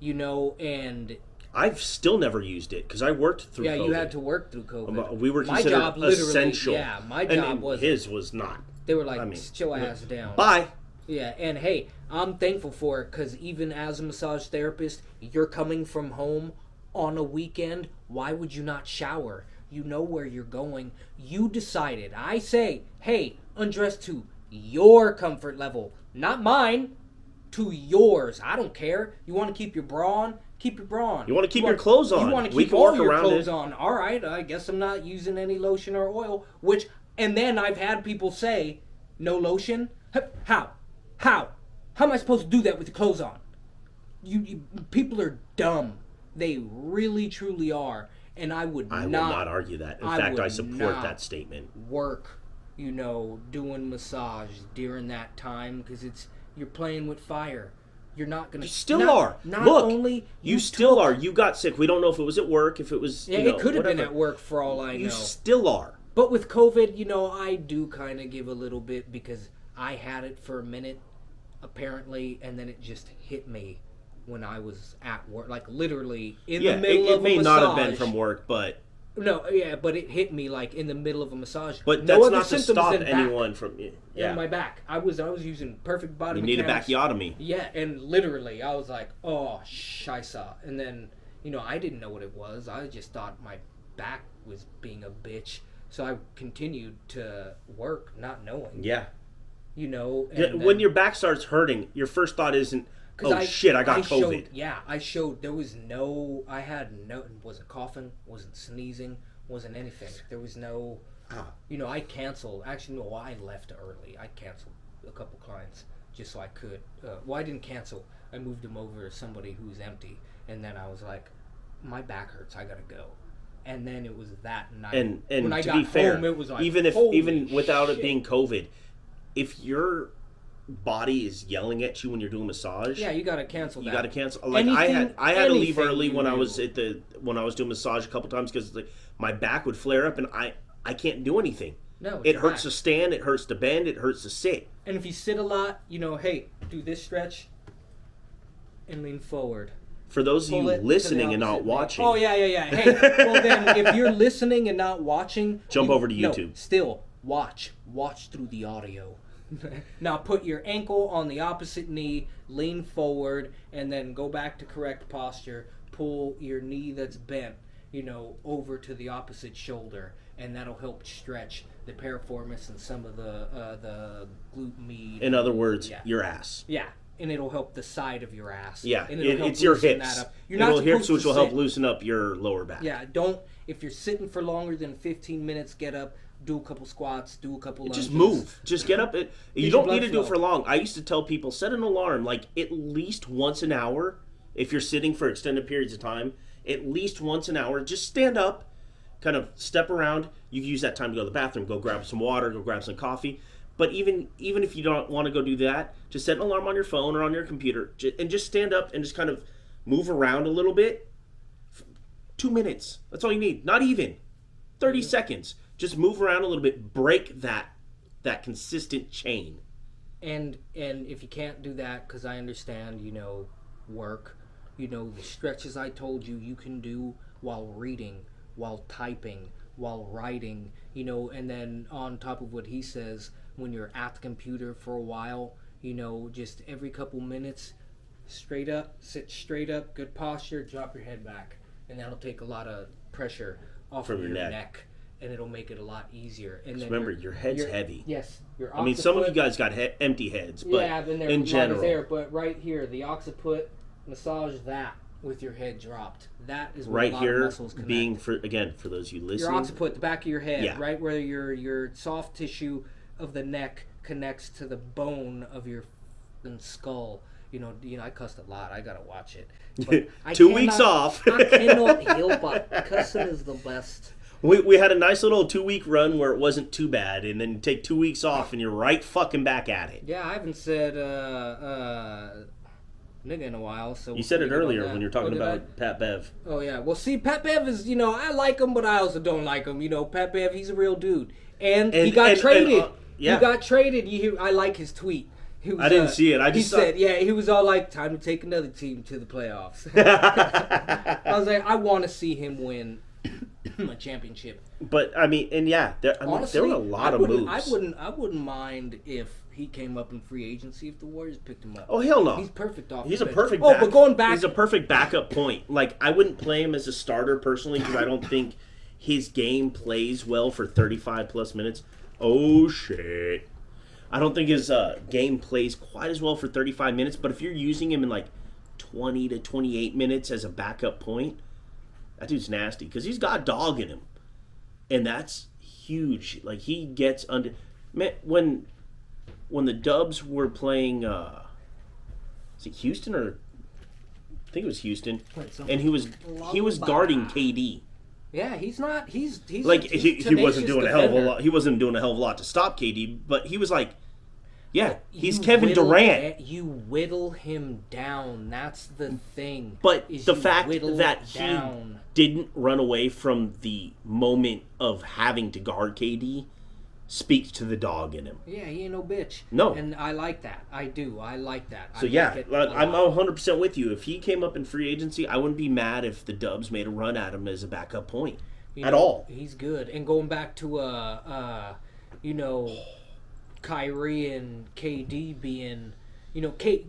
and I've still never used it because I worked through COVID. Yeah, you had to work through COVID. We were considered essential. Yeah, my job was. His was not. They were like, chill ass down. Bye. Yeah, and hey, I'm thankful for it because even as a massage therapist, you're coming from home on a weekend. Why would you not shower? You know where you're going. You decided. I say, hey, undress to your comfort level, not mine. To yours. I don't care. You want to keep your bra on? Keep your bra on. You want to keep your clothes on? You want to keep all your clothes on? All right. I guess I'm not using any lotion or oil. And then I've had people say, no lotion. How? How am I supposed to do that with your clothes on? You people are dumb. They really, truly are. And I will not argue that. In fact, I support that statement. Work, doing massage during that time because you're playing with fire. You're not going to... You still are. Look, you still are. You got sick. We don't know if it was at work, if it was, it could have been at work for all I know. You still are. But with COVID, I do kind of give a little bit because I had it for a minute, apparently, and then it just hit me when I was at work. Like, literally, in the middle of a massage. It may not have been from work, but... No, yeah, but it hit me like in the middle of a massage. But that's not to stop anyone from in my back. I was using perfect body mechanics. You need a bacchiotomy. Yeah, and literally I was like, oh, scheisse. And then, I didn't know what it was. I just thought my back was being a bitch. So I continued to work not knowing. Yeah. And when your back starts hurting, your first thought isn't, shit, I got COVID. There was wasn't coughing, wasn't sneezing, wasn't anything. There was no, I canceled. Actually, no, I left early. I canceled a couple clients just so I could. I didn't cancel. I moved them over to somebody who's empty. And then I was like, my back hurts. I got to go. And then it was that night. And when I got home, it was like, even without it being COVID, if you're body is yelling at you when you're doing massage. Yeah, you gotta cancel that. You gotta cancel. Like I had to leave early when I was doing massage a couple times because my back would flare up and I can't do anything. No, it hurts to stand, it hurts to bend, it hurts to sit. And if you sit a lot, hey, do this stretch and lean forward. For those of you listening and not watching. Oh yeah. Hey, well then, if you're listening and not watching, jump over to YouTube. No, still watch through the audio. Now put your ankle on the opposite knee, lean forward, and then go back to correct posture. Pull your knee that's bent, over to the opposite shoulder, and that'll help stretch the piriformis and some of the glute med. In other words, your ass. Yeah, and it'll help the side of your ass. Yeah, it's your hips. It'll hips, which will help loosen up your lower back. Yeah, if you're sitting for longer than 15 minutes, get up. Do a couple squats, do a couple lunges. Just move. Just get up. You don't need to do it for long. I used to tell people, set an alarm like at least once an hour. If you're sitting for extended periods of time, at least once an hour, just stand up, kind of step around. You can use that time to go to the bathroom, go grab some water, go grab some coffee. But even if you don't want to go do that, just set an alarm on your phone or on your computer and just stand up and just kind of move around a little bit. 2 minutes. That's all you need. Not even. 30 seconds. Just move around a little bit, break that consistent chain. And if you can't do that, because I understand, work, the stretches I told you can do while reading, while typing, while writing, and then on top of what he says, when you're at the computer for a while, just every couple minutes, straight up, sit straight up, good posture, drop your head back. And that'll take a lot of pressure off of your neck. and it'll make it a lot easier. And then remember, your head's heavy. Yes, your occiput. I mean, some of you guys got empty heads, but in general, there. But right here, the occiput, massage that with your head dropped. That is where right a lot here, of muscles connect. being for those of you listening, your occiput, the back of your head, right where your soft tissue of the neck connects to the bone of your skull. You know, I cussed a lot. I gotta watch it. But 2 weeks off. I cannot help it. Cussing is the best. We had a nice little 2 week run where it wasn't too bad, and then you take 2 weeks off, and you're right fucking back at it. Yeah, I haven't said nigga in a while. So you said it earlier when you were talking about Pat Bev. Oh yeah, well see, Pat Bev is I like him, but I also don't like him. Pat Bev, he's a real dude, and he got traded. He got traded. I like his tweet. I didn't see it. He said, he was all like, "Time to take another team to the playoffs." I was like, I want to see him win a championship. But I mean, and honestly, there were a lot of moves. I wouldn't mind if he came up in free agency if the Warriors picked him up. Oh hell no, he's perfect off. He's a perfect. But going back, he's a perfect backup point. Like I wouldn't play him as a starter personally because I don't think his game plays well for 35 plus minutes. Oh shit. I don't think his game plays quite as well for 35 minutes, but if you're using him in like 20 to 28 minutes as a backup point, that dude's nasty because he's got dog in him. And that's huge. Like he gets under... Man, when the Dubs were playing... is it Houston or... I think it was Houston. And he was guarding KD. Yeah, he's not. He's like he wasn't doing a hell of a lot. He wasn't doing a hell of a lot to stop KD, but he was like, he's Kevin Durant. You whittle him down. That's the thing. But the fact that he didn't run away from the moment of having to guard KD speaks to the dog in him. Yeah, he ain't no bitch. No. And I like that. I do. I like that. So I'm 100% with you. If he came up in free agency, I wouldn't be mad if the Dubs made a run at him as a backup point. All. He's good. And going back to, Kyrie and KD being,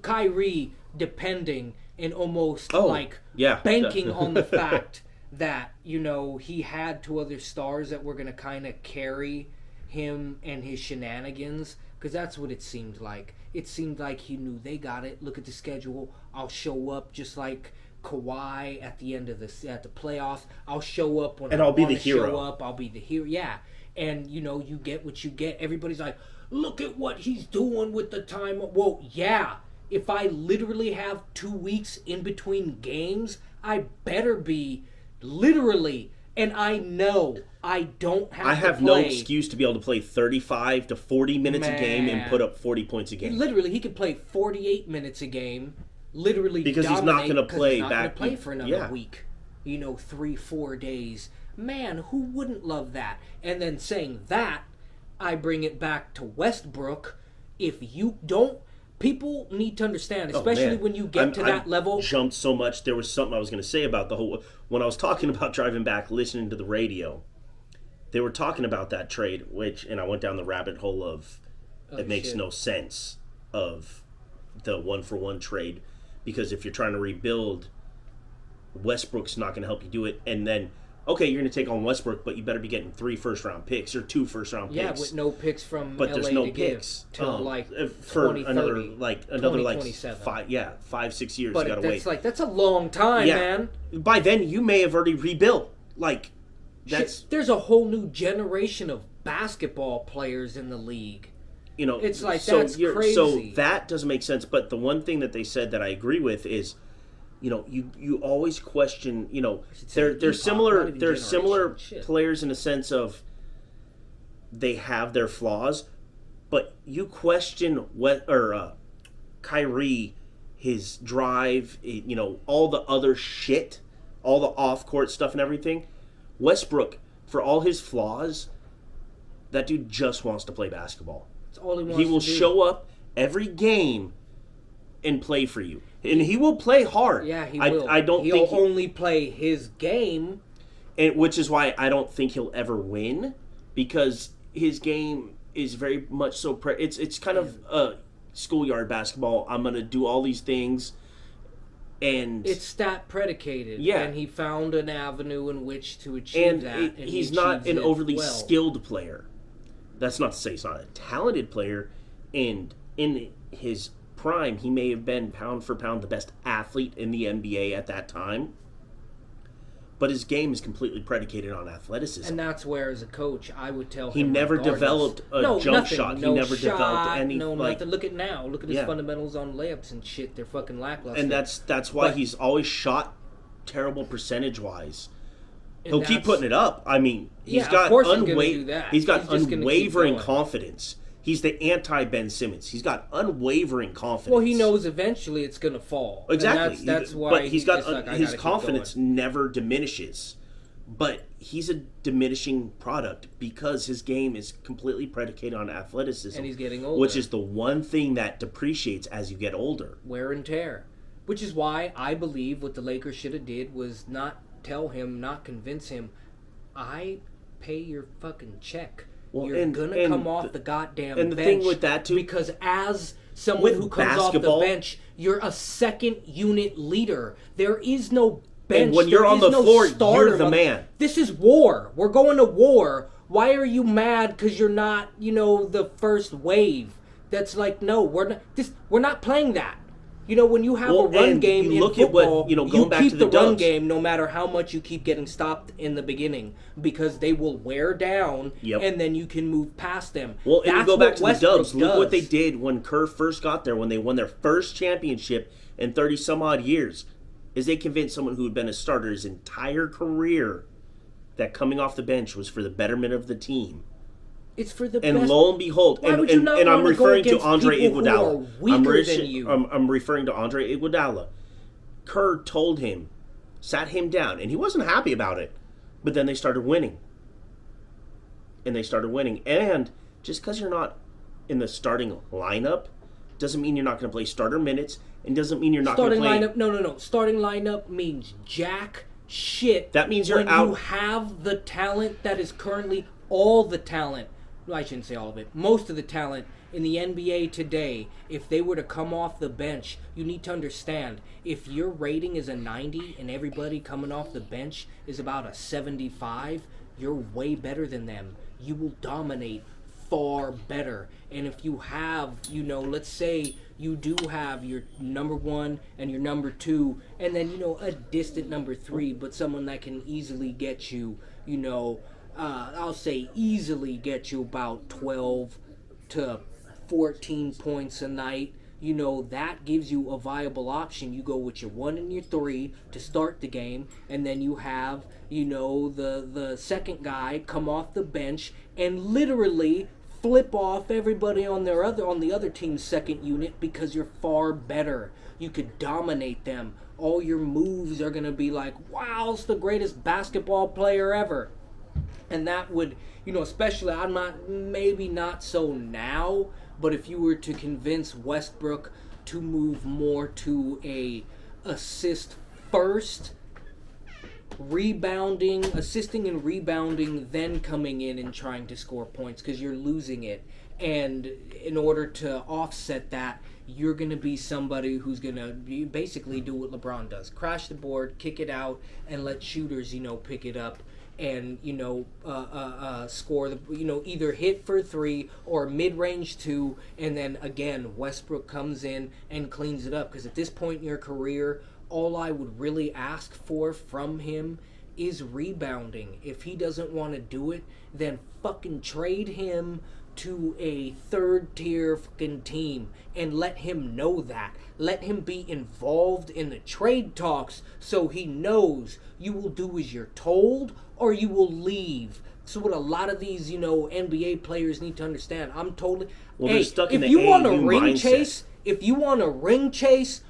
Kyrie depending and almost banking on the fact that, he had two other stars that were going to kind of carry him and his shenanigans, because that's what it seemed like. It seemed like he knew they got it. Look at the schedule. I'll show up just like Kawhi at the end of at the playoffs. I'll show up when I'll be the hero. Show up. I'll be the hero. Yeah, and you get what you get. Everybody's like, look at what he's doing with the time. Well, yeah. If I literally have 2 weeks in between games, I better be literally. And I know I don't have to play. I have no excuse to be able to play 35 to 40 minutes a game and put up 40 points a game. Literally, he could play 48 minutes a game, literally because he's not going to play back. Play for another week, 3-4 days. Man, who wouldn't love that? And then saying that, I bring it back to Westbrook. If you don't... People need to understand, especially when you get to that level. Jumped so much. There was something I was going to say about the whole... When I was talking about driving back, listening to the radio, they were talking about that trade, and I went down the rabbit hole of it makes no sense of the 1-for-1 trade, because if you're trying to rebuild, Westbrook's not going to help you do it, and then... Okay, you're going to take on Westbrook, but you better be getting 3 first-round picks or 2 first-round picks. Yeah, with no picks from but LA there's no to picks till for another 5-6 years. But you got to wait. That's a long time, man. By then, you may have already rebuilt. There's a whole new generation of basketball players in the league. It's like that's crazy. So that doesn't make sense. But the one thing that they said that I agree with is, you always question, they're similar players in the sense of they have their flaws, but you question Kyrie, his drive, all the other shit, all the off-court stuff and everything. Westbrook, for all his flaws, that dude just wants to play basketball. That's all he wants to do. He will show up every game and play for you. And he will play hard. Yeah, he will. He'll only play his game. And which is why I don't think he'll ever win, because his game is very much so... it's kind of schoolyard basketball. I'm going to do all these things. And it's stat predicated. Yeah. And he found an avenue in which to achieve that. And he's not an overly skilled player. That's not to say he's not a talented player. And in his prime, he may have been pound for pound the best athlete in the NBA at that time. But his game is completely predicated on athleticism. And that's where, as a coach, I would tell him, he never developed a jump shot. He never developed any. Nothing. Look at now. Look at his fundamentals on layups and shit. They're fucking lackluster. And that's why he's always shot terrible percentage-wise. He'll keep putting it up. I mean, he's got unwavering confidence. He's the anti-Ben Simmons. He's got unwavering confidence. Well, he knows eventually it's going to fall. Exactly. That's why. But his confidence never diminishes. But he's a diminishing product because his game is completely predicated on athleticism. And he's getting older. Which is the one thing that depreciates as you get older. Wear and tear. Which is why I believe what the Lakers should have did was not convince him, I pay your fucking check. Well, you're gonna come off the goddamn bench. And the thing with that too, because as someone who comes off the bench, you're a second unit leader. There is no bench. And when you're on the floor, you're the man. This is war. We're going to war. Why are you mad because you're not, the first wave? That's like, no, we're not playing that. When you have a run game in football, you keep the run game no matter how much you keep getting stopped in the beginning because they will wear down and then you can move past them. Well, and you go back to the Dubs. Look what they did when Kerr first got there, when they won their first championship in 30-some-odd years, is they convinced someone who had been a starter his entire career that coming off the bench was for the betterment of the team. It's for the and best. Lo and behold, and I'm referring to Andre Iguodala. I'm referring to Andre Iguodala. Kerr told him, sat him down, and he wasn't happy about it. But then they started winning. And just because you're not in the starting lineup doesn't mean you're not going to play starter minutes, and doesn't mean you're not going to play... Starting lineup, no. Starting lineup means jack shit. That means you're out... When you have the talent that is currently all the talent... I shouldn't say all of it. Most of the talent in the NBA today, if they were to come off the bench, you need to understand, if your rating is a 90 and everybody coming off the bench is about a 75, you're way better than them. You will dominate far better. And if you have, let's say you do have your number one and your number two, and then, a distant number three, but someone that can easily get you, I'll say easily get you about 12 to 14 points a night. That gives you a viable option. You go with your 1 and your 3 to start the game, and then you have, the second guy come off the bench and literally flip off everybody on the other team's second unit because you're far better. You could dominate them. All your moves are going to be like, wow, it's the greatest basketball player ever. And that would, especially, maybe not so now, but if you were to convince Westbrook to move more to a assist first, assisting and rebounding, then coming in and trying to score points because you're losing it. And in order to offset that, you're going to be somebody who's going to basically do what LeBron does. Crash the board, kick it out, and let shooters, pick it up. And score the either hit for 3 or mid-range 2, and then again Westbrook comes in and cleans it up. Because at this point in your career, all I would really ask for from him is rebounding. If he doesn't want to do it, then fucking trade him to a third-tier fucking team and let him know that. Let him be involved in the trade talks so he knows you will do as you're told or you will leave. So what a lot of these, NBA players need to understand. I'm totally... Well, they're stuck in the AAU mindset. If you want a ring chase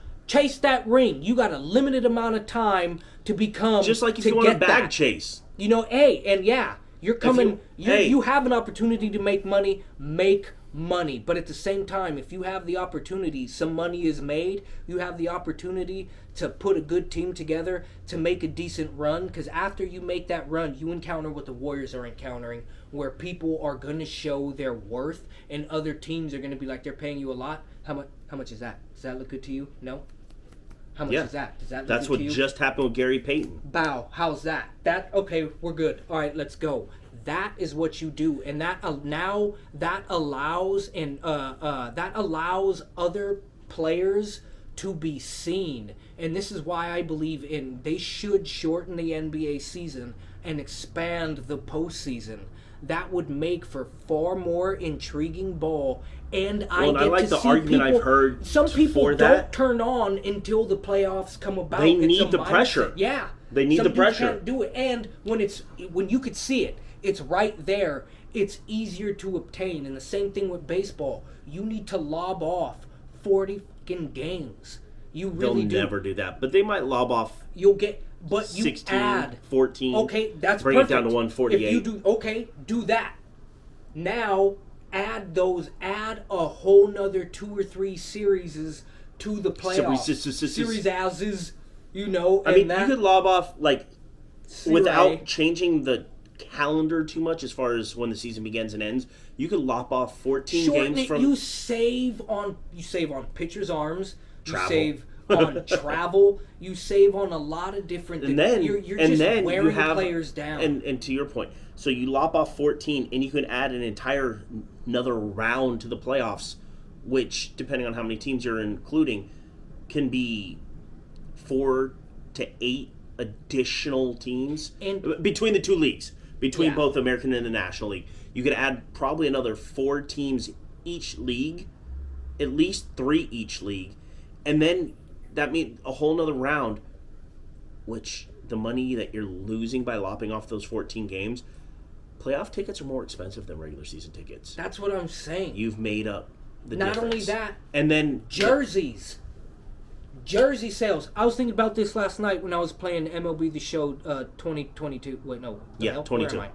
that ring. You got a limited amount of time to become... Just like if you want a bag chase. You're coming... You have an opportunity to make money. Make money. But at the same time, if you have the opportunity, some money is made, you have the opportunity to put a good team together, to make a decent run, because after you make that run, you encounter what the Warriors are encountering, where people are going to show their worth, and other teams are going to be like, they're paying you a lot. How much is that? Does that look good to you? No? How much is that? Does that That's what just happened with Gary Payton. Bow. How's that? Okay, we're good. All right, let's go. That is what you do, and that allows other players to be seen. And this is why I believe they should shorten the NBA season and expand the postseason. That would make for far more intriguing ball. And I like the argument I've heard. Some people don't turn on until the playoffs come about. They need the pressure. Yeah, they need the pressure. Can't do it. And when you could see it, it's right there. It's easier to obtain. And the same thing with baseball. You need to lob off 40 fucking games. You really They'll never do that, but they might lob off. You'll get. But you 16, add 14. Okay, that's bring perfect. It down to 148. If you do that. Now add a whole nother 2 or 3 series to the playoffs. Series as is, I mean, you could lob off without changing the calendar too much as far as when the season begins and ends. You could lop off 14 games from. You save on pitchers' arms. Travel. You save on travel. You save on a lot of different things. You're just wearing players down. And to your point, so you lop off 14, and you can add another round to the playoffs, which, depending on how many teams you're including, can be 4 to 8 additional teams between the two leagues, between both the American and the National League. You could add probably another 4 teams each league, at least 3 each league, and then that means a whole nother round, which the money that you're losing by lopping off those 14 games, playoff tickets are more expensive than regular season tickets. That's what I'm saying. You've made up the difference. Not only that, and then jerseys. Jersey sales. I was thinking about this last night when I was playing MLB The Show 2022. Wait, no. 22. Where am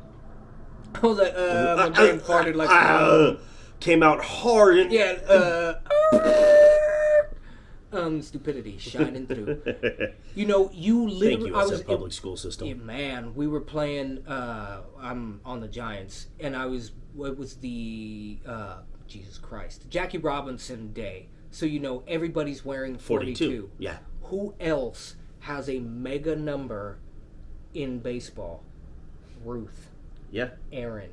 I was like, my brain farted like... came out hard. Stupidity shining through. You literally... Thank you, I was public school system. Yeah, man, we were playing... I'm on the Giants, and it was the... Jesus Christ. Jackie Robinson Day. So, everybody's wearing 42. Yeah. Who else has a mega number in baseball? Ruth. Yeah. Aaron.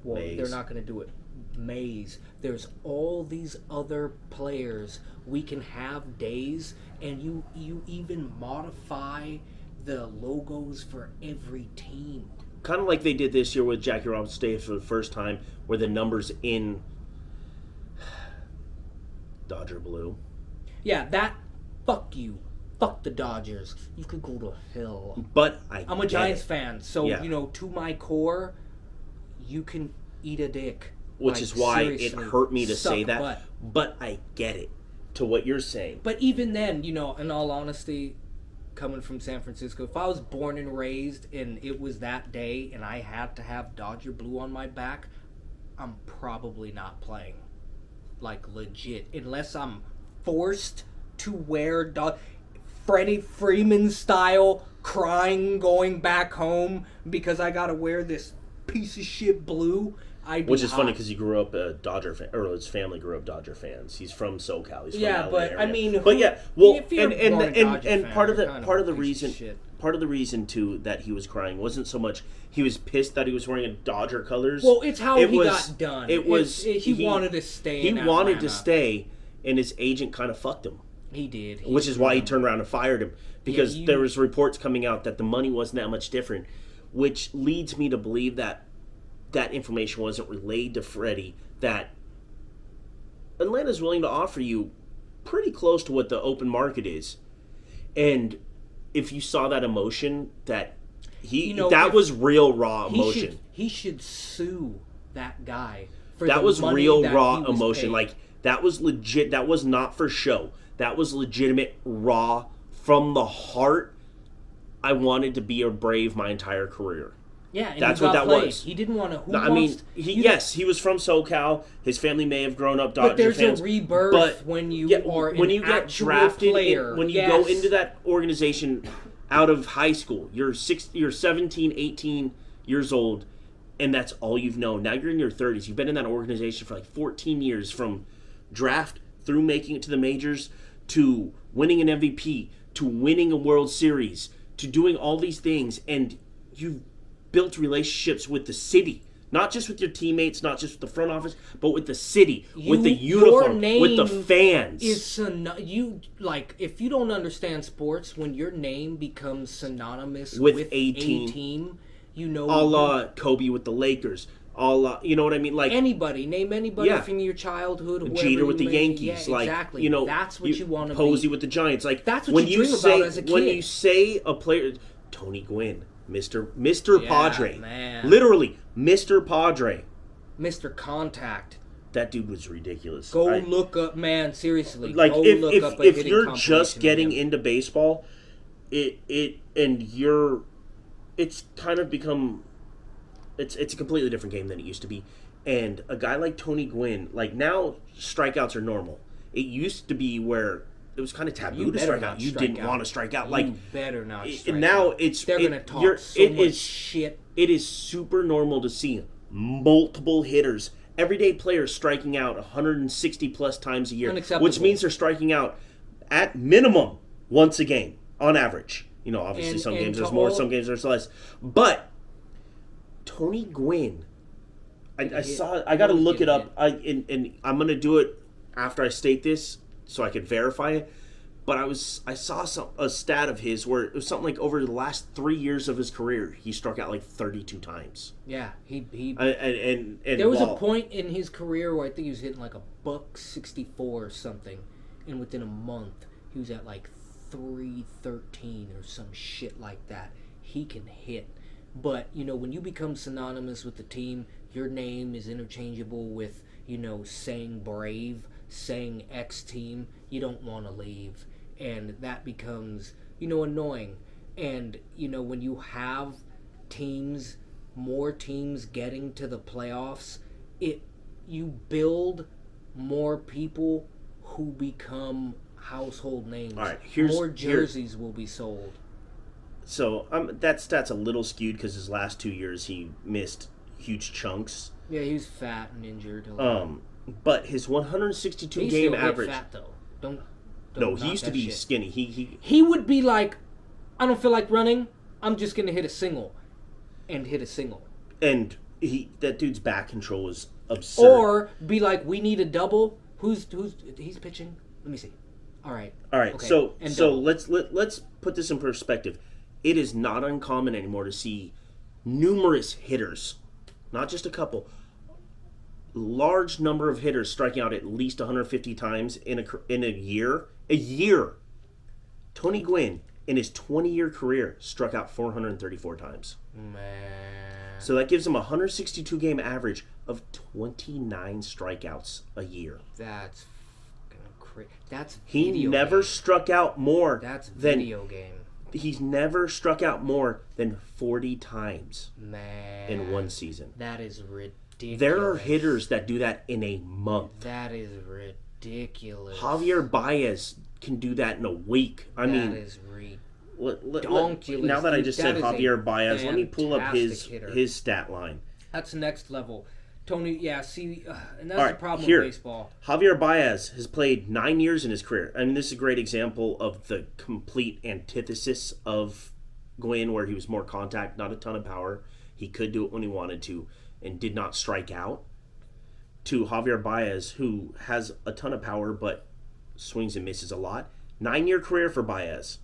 Well, Mays. They're not going to do it. Mays. There's all these other players. We can have days, and you even modify the logos for every team. Kind of like they did this year with Jackie Robinson Day for the first time, where the numbers in Dodger blue. Yeah, fuck you. Fuck the Dodgers. You could go to hell. But I'm a Giants fan, so, to my core, you can eat a dick. Which is why it hurt me to say that. But I get it, to what you're saying. But even then, in all honesty, coming from San Francisco, if I was born and raised and it was that day and I had to have Dodger blue on my back, I'm probably not playing. Like, legit. Unless I'm forced to wear Freddie Freeman style, crying, going back home because I gotta wear this piece of shit blue. Which is funny because he grew up a Dodger fan, or his family grew up Dodger fans. He's from SoCal. He's from LA but area. I mean, and part of the reason too that he was crying wasn't so much he was pissed that he was wearing a Dodger colors. Well, it's how he got done. It was he wanted to stay. He wanted to stay, and his agent kind of fucked him. He did, which is why he turned around and fired him because there was reports coming out that the money wasn't that much different, which leads me to believe that information wasn't relayed to Freddie, that Atlanta's willing to offer you pretty close to what the open market is. And if you saw that emotion, that was real raw emotion. He should sue that guy for that the was money real that raw he was emotion. paid. Like, that was legit. That was not for show. That was legitimate, raw, from the heart. I wanted to be a Brave my entire career. Yeah, and that's what that was. He didn't want to. He was from SoCal. His family may have grown up Dodger fans. But there's fans, a rebirth when you are when you get drafted. Player. When you go into that organization out of high school, you're 17, 18 years old, and that's all you've known. Now you're in your 30s. You've been in that organization for like 14 years, from draft through making it to the majors to winning an MVP, to winning a World Series, to doing all these things, and you've built relationships with the city. Not just with your teammates, not just with the front office, but with the city, with the uniform, with the fans. If you don't understand sports, when your name becomes synonymous with a team, you know, a la Kobe with the Lakers, you know what I mean? Like name anybody from your childhood. Jeter with the Yankees, exactly. You know, that's what you want to be. Posey with the Giants, like that's what you dream about as a kid. When you say a player, Tony Gwynn. Mr. Padre. Man. Literally, Mr. Padre. Mr. Contact. That dude was ridiculous. Look up, man, seriously. Like, if you're just getting into baseball, it's kind of become... It's a completely different game than it used to be. And a guy like Tony Gwynn, like, now strikeouts are normal. It used to be where... It was kind of taboo to strike out. You didn't want to strike out. Like, you better not strike now out. They're going to talk so much shit. It is super normal to see multiple hitters, everyday players striking out 160 plus times a year. Unacceptable. Which means they're striking out at minimum once a game, on average. You know, obviously some games there's more, some games there's less. But Tony Gwynn, I got to look it up. And I'm going to do it after I state this, so I could verify it. But I saw a stat of his where it was something like over the last 3 years of his career, he struck out like 32 times. Yeah, he and there was a point in his career where I think he was hitting like $164 or something, and within a month he was at like 313 or some shit like that. He can hit, but you know, when you become synonymous with the team, your name is interchangeable with, you know, saying Brave, saying X team. You don't want to leave, and that becomes, you know, annoying. And you know, when you have more teams getting to the playoffs, you build more people who become household names. All right, more jerseys will be sold. So that stat's a little skewed because his last 2 years he missed huge chunks. Yeah, he was fat and injured. But his 162 he game still average. Fat though. Don't no, he used to be shit. skinny. He would be like, I don't feel like running. I'm just gonna hit a single, and hit a single. And that dude's back control was absurd. Or be like, we need a double. He's pitching? Let me see. All right. Okay. So let's put this in perspective. It is not uncommon anymore to see numerous hitters, not just a couple, large number of hitters striking out at least 150 times in a year. A year. Tony Gwynn, in his 20-year career, struck out 434 times. Man. So that gives him a 162 game average of 29 strikeouts a year. That's crazy. That's he never struck out more. That's video game. He's never struck out more than 40 times, man, in one season. That is ridiculous. There are hitters that do that in a month. That is ridiculous. Javier Baez can do that in a week. That is ridiculous. Now that I just said Javier Baez, let me pull up his stat line. That's next level. Tony, yeah, see, and that's the problem with baseball. Javier Baez has played 9 years in his career. I mean, this is a great example of the complete antithesis of Gwynn, where he was more contact, not a ton of power. He could do it when he wanted to and did not strike out. To Javier Baez, who has a ton of power but swings and misses a lot. 9-year career for Baez.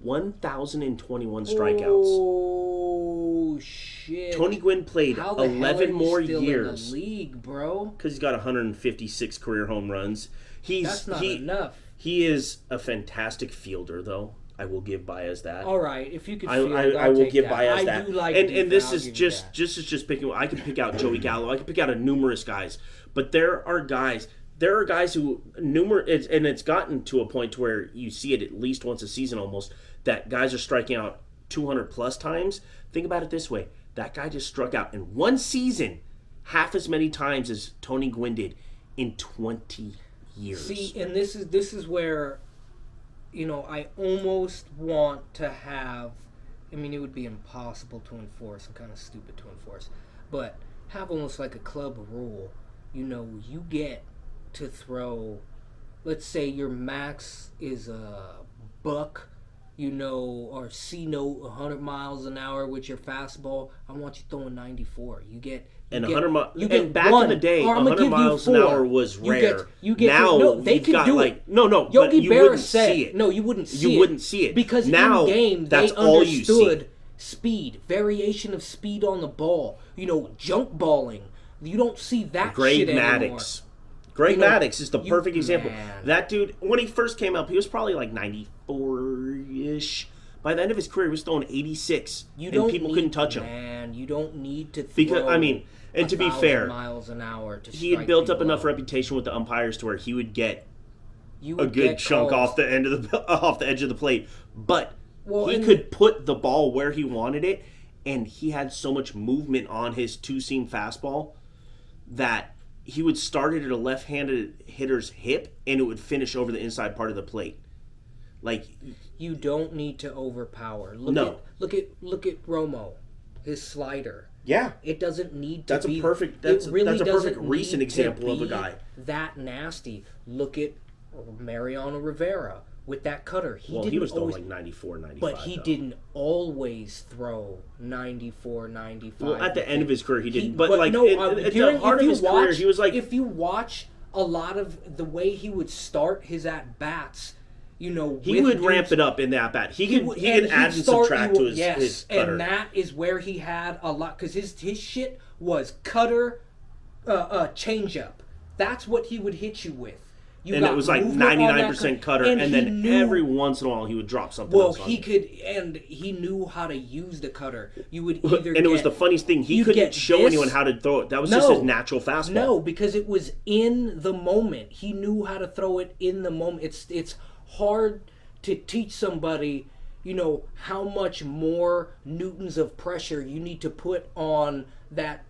1,021 strikeouts. Oh, shit. Tony Gwynn played 11 more years. In the league, bro? Because he's got 156 career home runs. That's not enough. He is a fantastic fielder, though. I will give Baez that. All right, if you could field, I will give Baez that. I do like and this is just picking. I can pick out Joey Gallo. I can pick out numerous guys, but there are guys who and it's gotten to a point where you see it at least once a season almost, that guys are striking out 200 plus times. Think about it this way: that guy just struck out in one season half as many times as Tony Gwynn did in 20 years. See, and this is where, you know, I almost want to have, I mean, it would be impossible to enforce and kind of stupid to enforce, but have almost like a club rule. You know, you get to throw let's say your max is a buck, or C note 100 miles an hour with your fastball. I want you throwing 94. You get 100 miles. And back in the day, 100 miles an hour was rare. You get now no, they can do it. No, Yogi but you Berra wouldn't said, see it. No, you wouldn't see it. You wouldn't see it because now. In game That's they all you see. understood speed, variation of speed on the ball. Junk balling. You don't see that shit anymore. Greg Maddux is the perfect example. That dude, when he first came up, he was probably like 94-ish. By the end of his career, he was throwing 86, and people couldn't touch him. Man, you don't need to throw because and to be fair, miles an hour to he had built up enough reputation with the umpires to where he would get a good chunk off the end of off the edge of the plate. But he could put the ball where he wanted it, and he had so much movement on his two-seam fastball that he would start it at a left-handed hitter's hip, and it would finish over the inside part of the plate. Like, you don't need to overpower. Look at Romo, his slider. Yeah, it doesn't need to. That's a perfect recent example of a guy that nasty. Look at Mariano Rivera with that cutter. He was throwing like 94, 95. But he didn't always throw 94, 95. Well, at the end of his career, he didn't. But at the heart of his career, he was like... If you watch a lot of the way he would start his at-bats, he would ramp it up in the at-bat. He could add and subtract to his cutter. And that is where he had a lot, because his shit was cutter, changeup. That's what he would hit you with. And it was like 99% cutter, and then every once in a while he would drop something else. Well, he knew how to use the cutter. You would either and it was the funniest thing. He couldn't show anyone how to throw it. That was just his natural fastball. No, because it was in the moment. He knew how to throw it in the moment. It's hard to teach somebody, how much more newtons of pressure you need to put on that,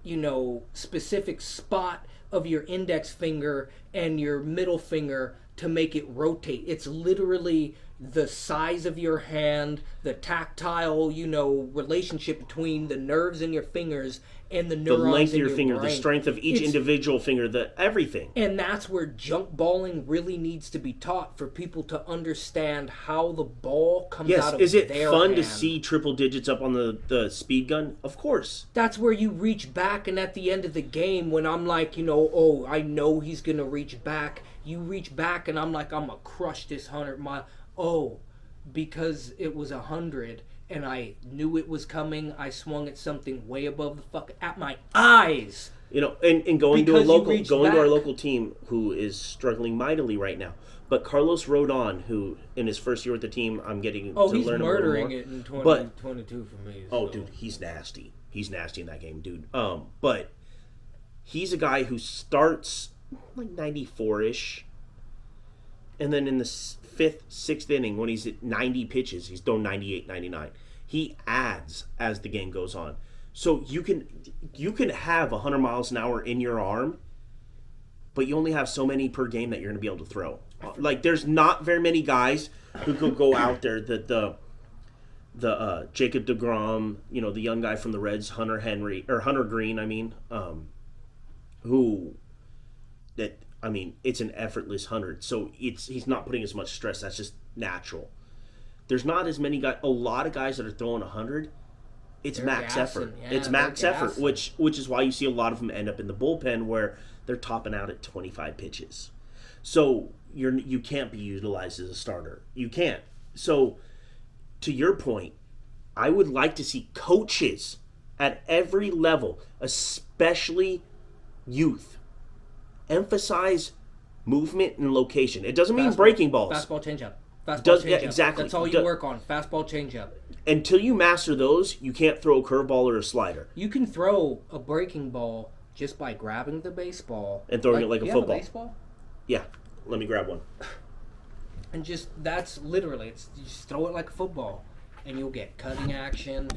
specific spot of your index finger and your middle finger to make it rotate. It's literally the size of your hand, the tactile, relationship between the nerves in your fingers and the neurons the length in of your finger, brain. The strength of each individual finger, everything. And that's where junk balling really needs to be taught for people to understand how the ball comes out of their hand. Yes, is it fun to see triple digits up on the speed gun? Of course. That's where you reach back, and at the end of the game, when I'm like, I know he's going to reach back, you reach back, and I'm like, I'm going to crush this 100-mile. Oh, because it was 100, and I knew it was coming, I swung at something way above the fuck at my eyes. And going to our local team, who is struggling mightily right now. But Carlos Rodon, who in his first year with the team, I'm getting to learn a little more. Oh, he's murdering it in 2022 for me. So. Oh, dude, he's nasty. He's nasty in that game, dude. But he's a guy who starts like 94-ish, and then in the 5th, 6th inning, when he's at 90 pitches, he's throwing 98, 99. He adds as the game goes on. So you can have 100 miles an hour in your arm, but you only have so many per game that you're going to be able to throw. Like, there's not very many guys who could go out there that the Jacob deGrom, the young guy from the Reds, Hunter Green, it's an effortless 100. So he's not putting as much stress. That's just natural. There's not as many guys. A lot of guys that are throwing 100. They're max effort. Yeah, it's max effort, which is why you see a lot of them end up in the bullpen where they're topping out at 25 pitches. So you can't be utilized as a starter. You can't. So to your point, I would like to see coaches at every level, especially youth, emphasize movement and location. It doesn't mean breaking balls. Fastball, changeup. Changeup. Exactly. That's all you work on. Fastball, changeup. Until you master those, you can't throw a curveball or a slider. You can throw a breaking ball just by grabbing the baseball and throwing it like a football. Have a baseball? Yeah. Let me grab one. And that's literally, you just throw it like a football, and you'll get cutting action.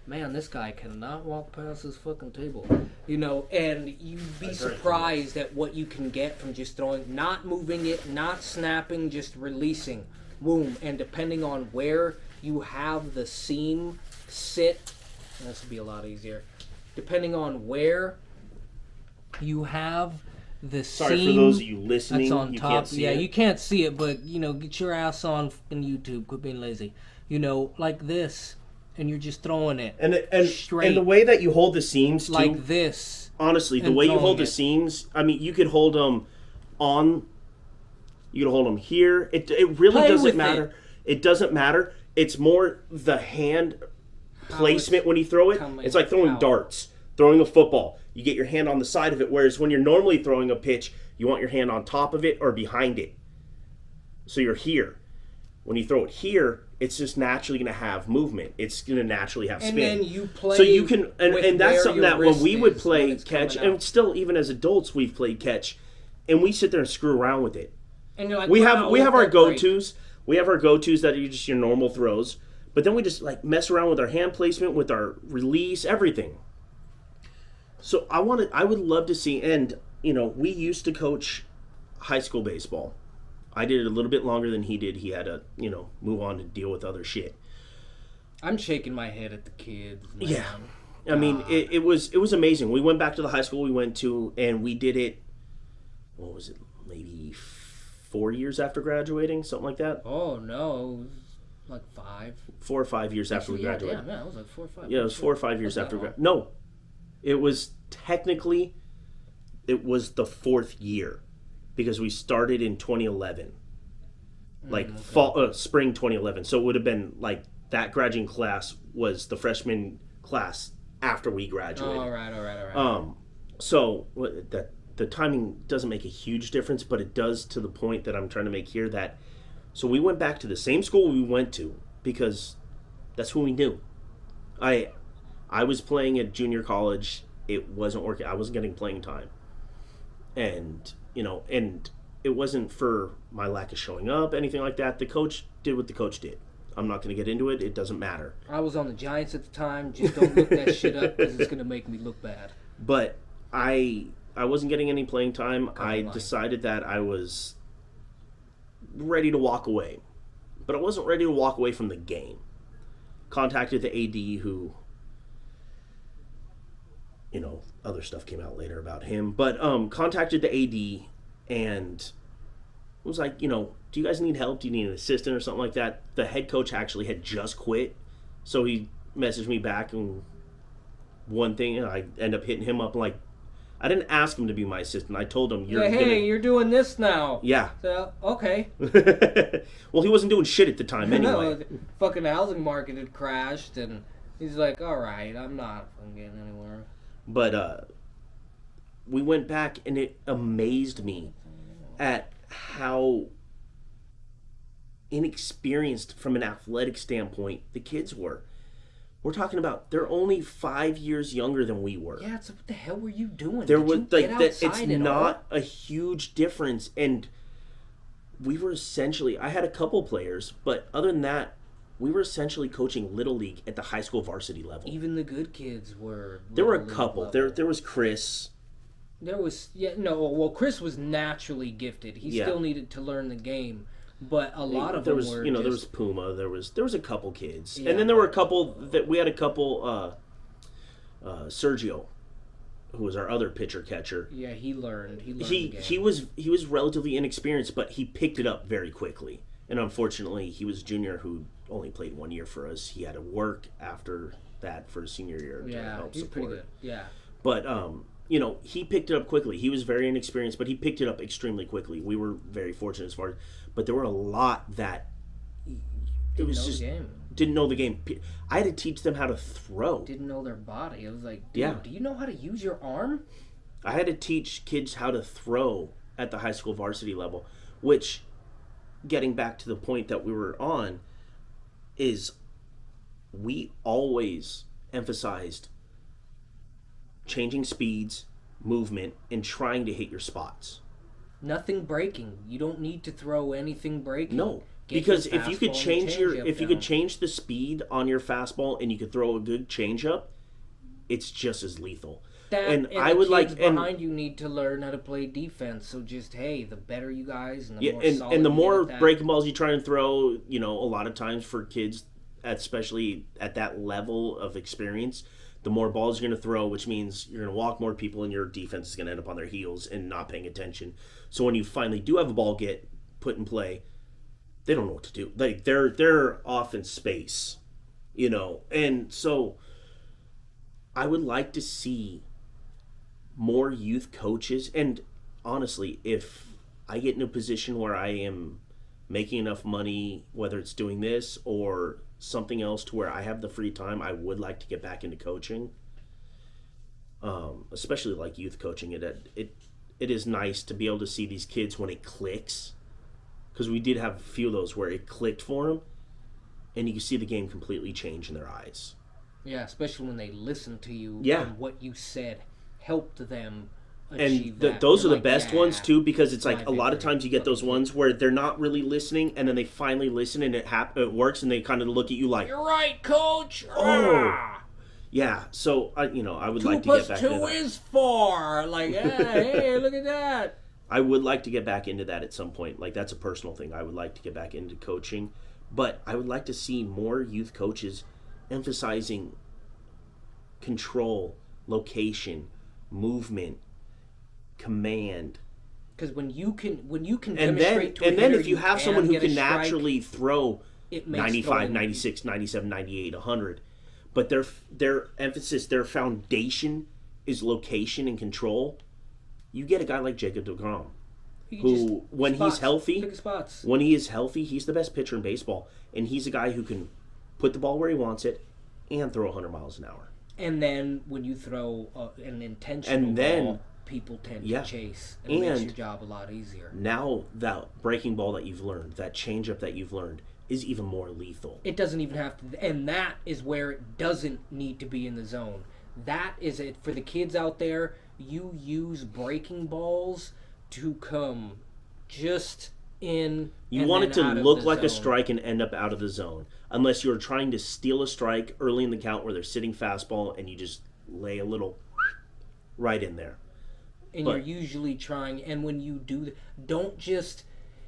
Man, this guy cannot walk past his fucking table. And you'd be surprised at what you can get from just throwing, not moving it, not snapping, just releasing. Boom. And depending on where you have the seam sit, this would be a lot easier. Depending on where you have the Sorry seam for those of you listening. that's on you top. Can't see yeah, it. You can't see it, but get your ass on fucking YouTube. Quit being lazy. Like this, and you're just throwing it straight. And the way that you hold the seams too, like this. Honestly, the way you hold the seams, I mean, you could hold them on. You could hold them here. It really doesn't matter. It doesn't matter. It's more the hand placement when you throw it. It's like throwing darts, throwing a football. You get your hand on the side of it, whereas when you're normally throwing a pitch, you want your hand on top of it or behind it. So you're here. When you throw it here, it's just naturally going to have movement. It's going to naturally have spin. And then you play. So you can, and that's something that when we would play catch, and still even as adults we've played catch, and we sit there and screw around with it. And you're like, we have our go-tos. We have our go-tos that are just your normal throws, but then we just like mess around with our hand placement, with our release, everything. So I would love to see, and we used to coach high school baseball. I did it a little bit longer than he did. He had to, move on to deal with other shit. I'm shaking my head at the kids. Man. Yeah. I mean, it was amazing. We went back to the high school we went to, and we did it, what was it, maybe 4 years after graduating, something like that? Oh, no. Like 5. 4 or 5 years after we graduated. Yeah, it was like 4 or 5. Yeah, it was 4 or 5 years after graduation. No. It was technically, it was the 4th year. Because we started in 2011, spring 2011. So it would have been like that graduating class was the freshman class after we graduated. All right. So the timing doesn't make a huge difference, but it does to the point that I'm trying to make here. So we went back to the same school we went to because that's who we knew. I was playing at junior college. It wasn't working. I wasn't getting playing time, and it wasn't for my lack of showing up, anything like that. The coach did what the coach did. I'm not going to get into it. It doesn't matter. I was on the Giants at the time. Just don't look that shit up because it's going to make me look bad. But I wasn't getting any playing time. I decided that I was ready to walk away. But I wasn't ready to walk away from the game. Contacted the AD who... other stuff came out later about him. But contacted the AD and was like, do you guys need help? Do you need an assistant or something like that? The head coach actually had just quit. So he messaged me back and one thing, and I end up hitting him up like, I didn't ask him to be my assistant. I told him, you're doing this now. Yeah. So, okay. Well, he wasn't doing shit at the time anyway. No, the fucking housing market had crashed, and he's like, all right, I'm not getting anywhere. But we went back, and it amazed me at how inexperienced from an athletic standpoint the kids were. We're talking about they're only 5 years younger than we were. Yeah, so what the hell were you doing? There was it's not a huge difference, and we were essentially. I had a couple players, but other than that, we were essentially coaching Little League at the high school varsity level. Even the good kids were. There were a couple. There was Chris. Chris was naturally gifted. He still needed to learn the game, but a lot of them were. There was Puma. There was a couple kids, and then there were a couple that we had a couple. Sergio, who was our other pitcher catcher. Yeah, he learned. The game. He was relatively inexperienced, but he picked it up very quickly. And unfortunately, he was a junior who only played 1 year for us. He had to work after that for his senior year to help he's support pretty good. Yeah, but he picked it up quickly. He was very inexperienced, but he picked it up extremely quickly. We were very fortunate as far as, but there were a lot that didn't know the game. I had to teach them how to throw. Didn't know their body. I was like, dude, do you know how to use your arm? I had to teach kids how to throw at the high school varsity level, which, getting back to the point that we were on, is we always emphasized changing speeds, movement, and trying to hit your spots. Nothing breaking. You don't need to throw anything breaking. No, because if you could change the speed on your fastball and you could throw a good changeup, it's just as lethal. And I would like behind you need to learn how to play defense. So just the better you guys and the more solid and the more breaking breaking balls you try and throw, a lot of times for kids, especially at that level of experience, the more balls you're going to throw, which means you're going to walk more people, and your defense is going to end up on their heels and not paying attention. So when you finally do have a ball get put in play, they don't know what to do. Like they're off in space, And so I would like to see more youth coaches. And honestly, if I get in a position where I am making enough money, whether it's doing this or something else to where I have the free time, I would like to get back into coaching. Especially like youth coaching. It is nice to be able to see these kids when it clicks, because we did have a few of those where it clicked for them, and you can see the game completely change in their eyes. Yeah, especially when they listen to you. Yeah. And what you said helped them. And those are the best ones too, because it's like a lot of times you get those ones where they're not really listening, and then they finally listen and it works, and they kind of look at you like, "You're right, coach." Oh, yeah. So I would like to get back into that. 2 plus 2 is 4. Like, hey, look at that. I would like to get back into that at some point. Like, that's a personal thing. I would like to get back into coaching, but I would like to see more youth coaches emphasizing control, location, movement, command. Because when you can and demonstrate then, to a hitter, if you have someone who can naturally throw it 95, 96, 97, 98, 100, but their emphasis, their foundation is location and control, you get a guy like Jacob deGrom, who, when he's healthy, when he is healthy, he's the best pitcher in baseball, and he's a guy who can put the ball where he wants it and throw 100 miles an hour. And then when you throw an intentional ball, people tend to chase, and it makes your job a lot easier. Now that breaking ball that you've learned, that changeup that you've learned, is even more lethal. It doesn't even have to, and that is where it doesn't need to be in the zone. That is it for the kids out there. You use breaking balls to come just in. You want it to look like a strike and end up out of the zone, unless you're trying to steal a strike early in the count where they're sitting fastball and you just lay a little right in there. And you're usually trying, and when you do, don't just,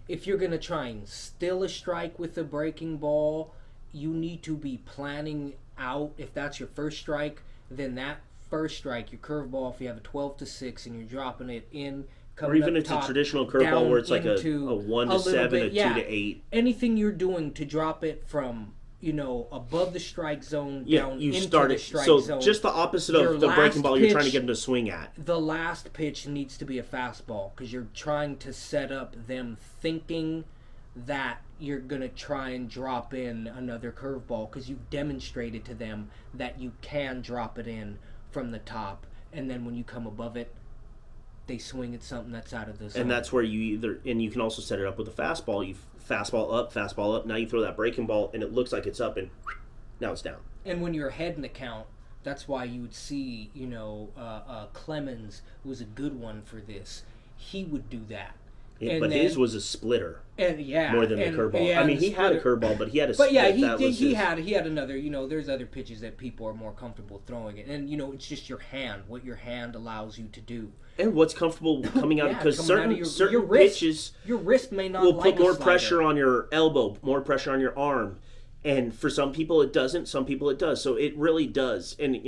if you're going to try and steal a strike with a breaking ball, you need to be planning out, if that's your first strike, then that first strike, your curveball, if you have a 12-6 and you're dropping it in, or even if it's a traditional curveball where it's like a 1-7, a 2-8. Anything you're doing to drop it from, above the strike zone down you into start the it, strike so zone. Just the opposite of the breaking ball you're trying to get them to swing at. The last pitch needs to be a fastball, because you're trying to set up them thinking that you're going to try and drop in another curveball, because you've demonstrated to them that you can drop it in from the top, and then when you come above it, they swing at something that's out of the zone. And that's where you you can also set it up with a fastball. You fastball up, now you throw that breaking ball, and it looks like it's up, and now it's down. And when you're ahead in the count, that's why you would see, Clemens was a good one for this. He would do that. Yeah, but his was a splitter. And more than the curveball. Yeah, I mean, he had a curveball, but he had a split. But yeah, he had another. There's other pitches that people are more comfortable throwing it, and it's just your hand, what your hand allows you to do, and what's comfortable coming out, because certain your wrist, pitches, your wrist may not will put more pressure on your elbow, more pressure on your arm, and for some people it doesn't. Some people it does. So it really does, and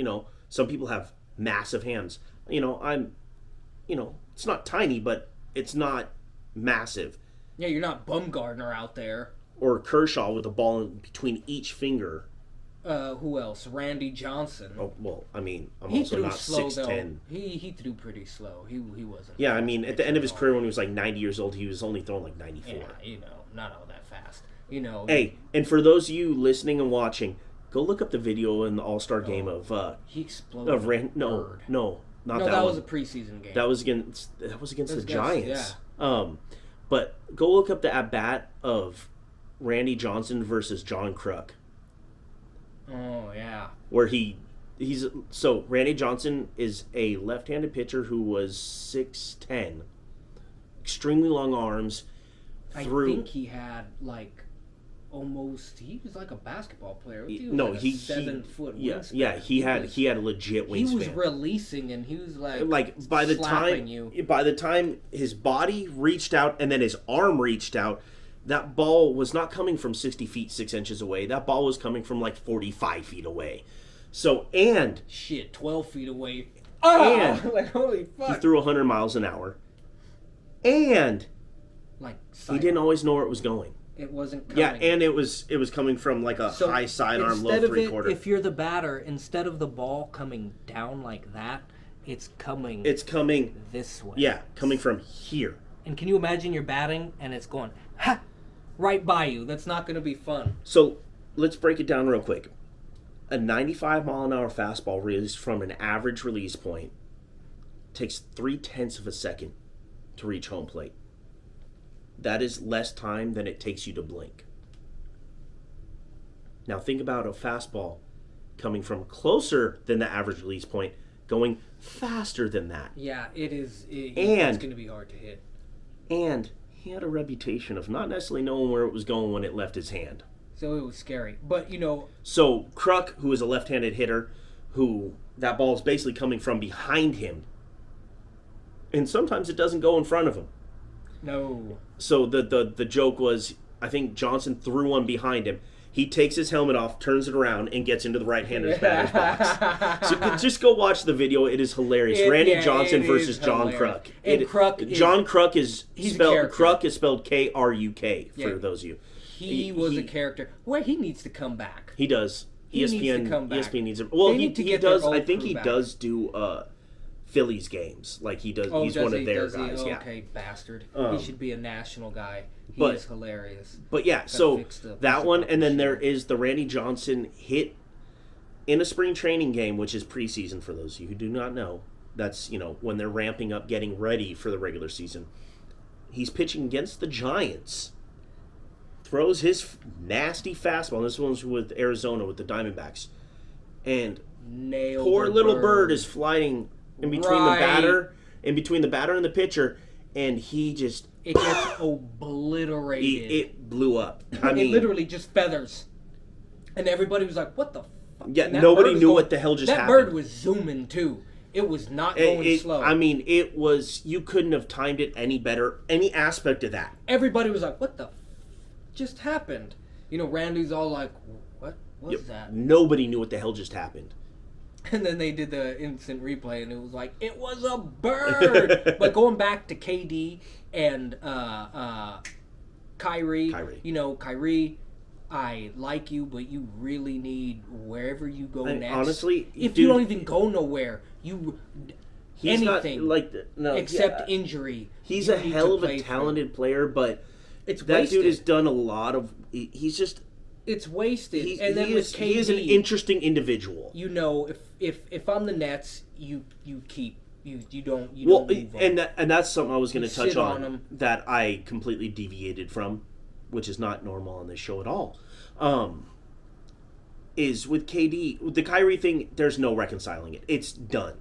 some people have massive hands. It's not tiny, but it's not massive. Yeah, you're not Bumgarner out there. Or Kershaw with the ball in between each finger. Who else? Randy Johnson. Oh, well, I mean, I'm also not 6'10". He threw pretty slow. He wasn't. Yeah, I mean, at the end of his career when he was like 90 years old, he was only throwing like 94. Yeah, not all that fast. Hey, and for those of you listening and watching, go look up the video in the All-Star game of he exploded. No, not that one. That was a preseason game. That was against the Giants. Yeah. But go look up the at-bat of Randy Johnson versus John Kruk. Oh, yeah. Where so Randy Johnson is a left-handed pitcher who was 6'10", extremely long arms. I think he had he was like a basketball player. He was 7 foot wingspan. Yeah, he had a legit wingspan. He was releasing, and he was by the time his body reached out and then his arm reached out, that ball was not coming from 60 feet 6 inches away. That ball was coming from like 45 feet away. So, and 12 feet away. And like, holy fuck. he threw 100 miles an hour. And like he didn't always know where it was going. It wasn't coming. Yeah, and it was coming from like a high sidearm, low three-quarter. If you're the batter, instead of the ball coming down like that, it's coming this way. Yeah, coming from here. And can you imagine you're batting and it's going right by you? That's not going to be fun. So let's break it down real quick. A 95 mile an hour fastball released from an average release point takes 0.3 of a second to reach home plate. That is less time than it takes you to blink. Now think about a fastball coming from closer than the average release point, going faster than that. Yeah, it's going to be hard to hit. And he had a reputation of not necessarily knowing where it was going when it left his hand. So it was scary. But, So Kruk, who is a left-handed hitter, who that ball is basically coming from behind him. And sometimes it doesn't go in front of him. No. So the joke was, I think Johnson threw one behind him. He takes his helmet off, turns it around, and gets into the right-hander's batter's box. So just go watch the video. It is hilarious. Randy Johnson versus John Kruk. John Kruk is spelled Kruk for those of you. He was a character. Well, he needs to come back. He does. ESPN needs him. Well, he does. I think he does do Phillies games. Like he does. He's one of their guys. Yeah. Okay, bastard. He should be a national guy. He is hilarious. But yeah, so that one, and then there is the Randy Johnson hit in a spring training game, which is preseason for those of you who do not know. That's when they're ramping up, getting ready for the regular season. He's pitching against the Giants. Throws his nasty fastball. This one's with Arizona with the Diamondbacks, and poor little bird is flying in between the batter, and the pitcher, and he just it gets obliterated. It blew up. I mean, it literally just feathers, and everybody was like, "What the fuck?" Yeah, nobody knew what the hell just happened. That bird was zooming too. It was not going slow. I mean, it was. You couldn't have timed it any better. Any aspect of that. Everybody was like, "What the just happened?" Randy's all like, "What was that?" Nobody knew what the hell just happened. And then they did the instant replay, and it was like, it was a bird. But going back to KD and Kyrie, Kyrie, I like you, but you really need wherever you go next. Honestly, if you don't even go nowhere, anything except injury. He's a hell of a talented player, but that dude has done a lot of. He's just. It's wasted. He is an interesting individual. If I'm the Nets, you keep you don't move on. And that's something I was going to touch on that I completely deviated from, which is not normal on this show at all. Is with KD, with the Kyrie thing, there's no reconciling it. It's done.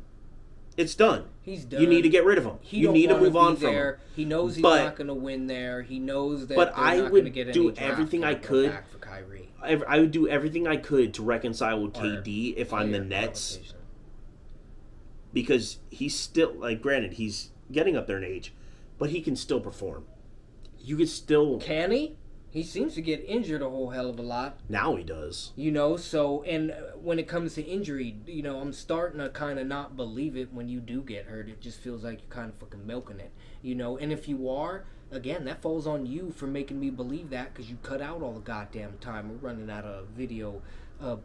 It's done. He's done. You need to get rid of him. You need to move on from him. He knows he's not going to win there. He knows that. But I would do everything I could. Back for Kyrie. I would do everything I could to reconcile with KD if I'm the Nets, because he's still granted he's getting up there in age, but he can still perform. You could still. Can he? He seems to get injured a whole hell of a lot. Now he does. So, and when it comes to injury, I'm starting to kind of not believe it when you do get hurt. It just feels like you're kind of fucking milking it, And if you are, again, that falls on you for making me believe that, because you cut out all the goddamn time. We're running out of video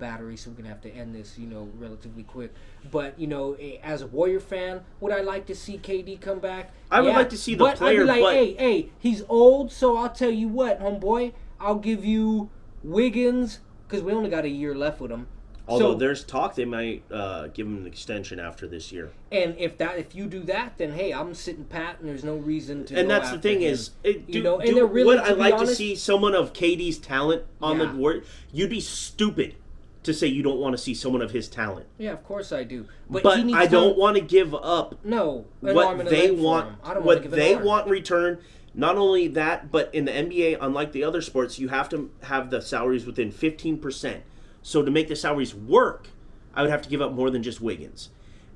battery, so we're going to have to end this, relatively quick. But, as a Warrior fan, would I like to see KD come back? I would like to see the player, I'd be like, hey, he's old, so I'll tell you what, homeboy, I'll give you Wiggins, because we only got a year left with him. Although there's talk they might give him an extension after this year. And if you do that, then hey, I'm sitting pat, and there's no reason to. And that's the thing is, would I like to see someone of KD's talent on the board? You'd be stupid to say you don't want to see someone of his talent. Yeah, of course I do. But I don't want to give up. What they want. What they want in return. Not only that, but in the NBA, unlike the other sports, you have to have the salaries within 15%. So to make the salaries work, I would have to give up more than just Wiggins.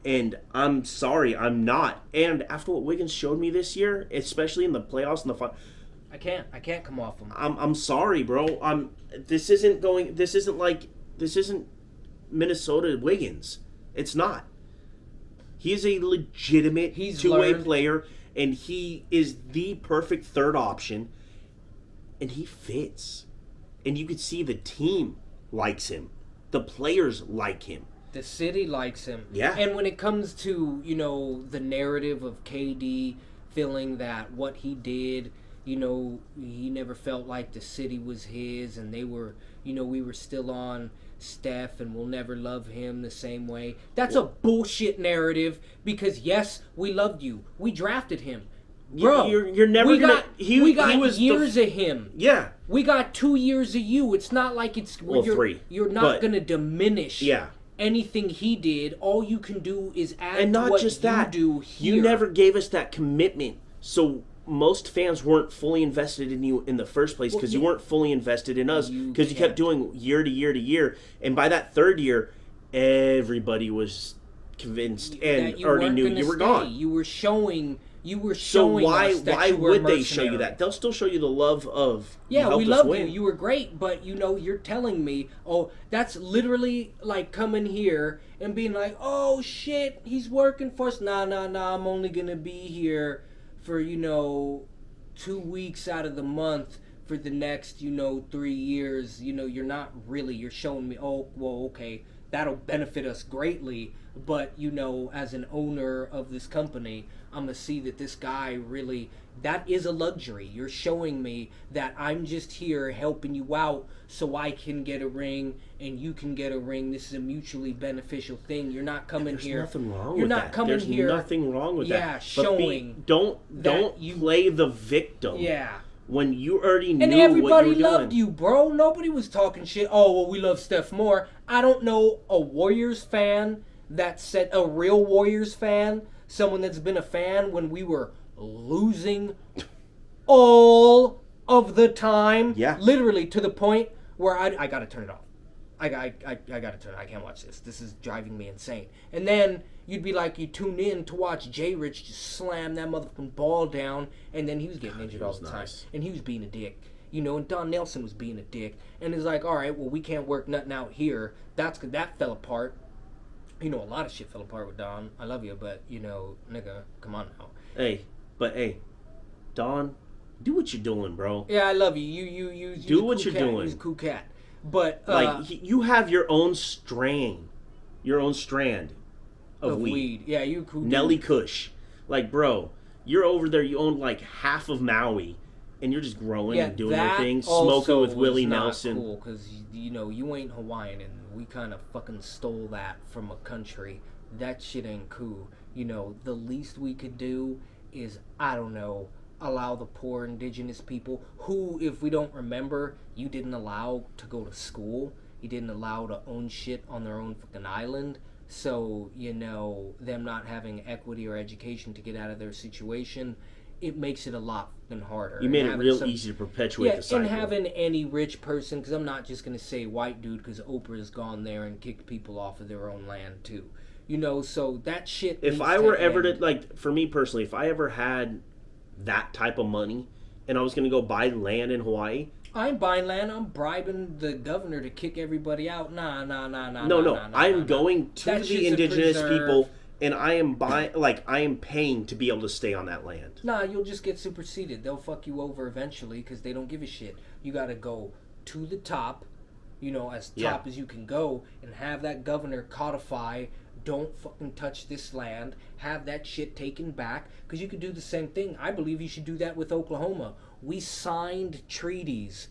And I'm sorry, I'm not. And after what Wiggins showed me this year, especially in the playoffs and I can't come off him. I'm sorry, bro. This isn't Minnesota Wiggins. It's not. He is a legitimate two-way player, and he is the perfect third option, and he fits. And you could see the team likes him. The players like him. The city likes him. Yeah. And when it comes to, the narrative of KD feeling that what he did, he never felt like the city was his, and they were, we were still on Steph and we'll never love him the same way. That's a bullshit narrative, because yes, we loved you. We drafted him. Bro, you're never we gonna. We got years of him. Yeah, we got 2 years of you. It's not like it's 3. You're not gonna diminish. Yeah. Anything he did. All you can do is add. And not to what just you that. Do here. You never gave us that commitment, so most fans weren't fully invested in you in the first place, because you weren't fully invested in us, because you kept doing year to year to year, and by that third year, everybody was convinced and already knew you were gone. You were showing. So why would they mercenary. show you that? They'll still show you the love of we love you. You were great, but you're telling me, that's literally like coming here and being like, oh shit, he's working for us. Nah, I'm only gonna be here for 2 weeks out of the month for the next 3 years. You're not really. You're showing me, oh well, okay, that'll benefit us greatly, but as an owner of this company, I'm going to see that this guy really, that is a luxury. You're showing me that I'm just here helping you out so I can get a ring and you can get a ring. This is a mutually beneficial thing. You're not coming here. There's nothing wrong You're with not that. coming There's here. nothing wrong with that. Yeah, showing. Don't play the victim. Yeah. When you already knew and everybody what you were doing. loved you, bro. Nobody was talking shit. Oh, well, we love Steph more. I don't know a Warriors fan that said, a real Warriors fan, someone that's been a fan when we were losing all of the time. Yeah. Literally to the point where I got to turn it off. I got to turn it. I can't watch this. This is driving me insane. And then you'd be like, you tune in to watch J. Rich just slam that motherfucking ball down, and then he was getting injured all the time. And he was being a dick. And Don Nelson was being a dick. And it's like, all right, well, we can't work nothing out here. That fell apart. A lot of shit fell apart with Don. I love you, but, nigga, come on now. Hey, Don, do what you're doing, bro. Yeah, I love you. You do what you're doing. He's a cool cat. But, you have your own strand of weed. Yeah, you cool. Nelly Kush. Like, bro, you're over there, you own, like, half of Maui, and you're just growing and doing your thing, smoking with Willie Nelson. Cool, because, you ain't Hawaiian, and we kind of fucking stole that from a country. That shit ain't cool. The least we could do is, I don't know, allow the poor indigenous people who, if we don't remember, you didn't allow to go to school. You didn't allow to own shit on their own fucking island. So, them not having equity or education to get out of their situation, it makes it a lot harder. You made it real easy to perpetuate the cycle. And having any rich person, because I'm not just going to say white dude, because Oprah's gone there and kicked people off of their own land too. So that shit. If I were ever to, like, for me personally, if I ever had that type of money and I was going to go buy land in Hawaii, I'm buying land. I'm bribing the governor to kick everybody out. Nah. No. I'm going to the indigenous people, and I am paying to be able to stay on that land. Nah, you'll just get superseded. They'll fuck you over eventually because they don't give a shit. You got to go to the top, as top as you can go, and have that governor codify. Don't fucking touch this land. Have that shit taken back. Because you could do the same thing. I believe you should do that with Oklahoma. We signed treaties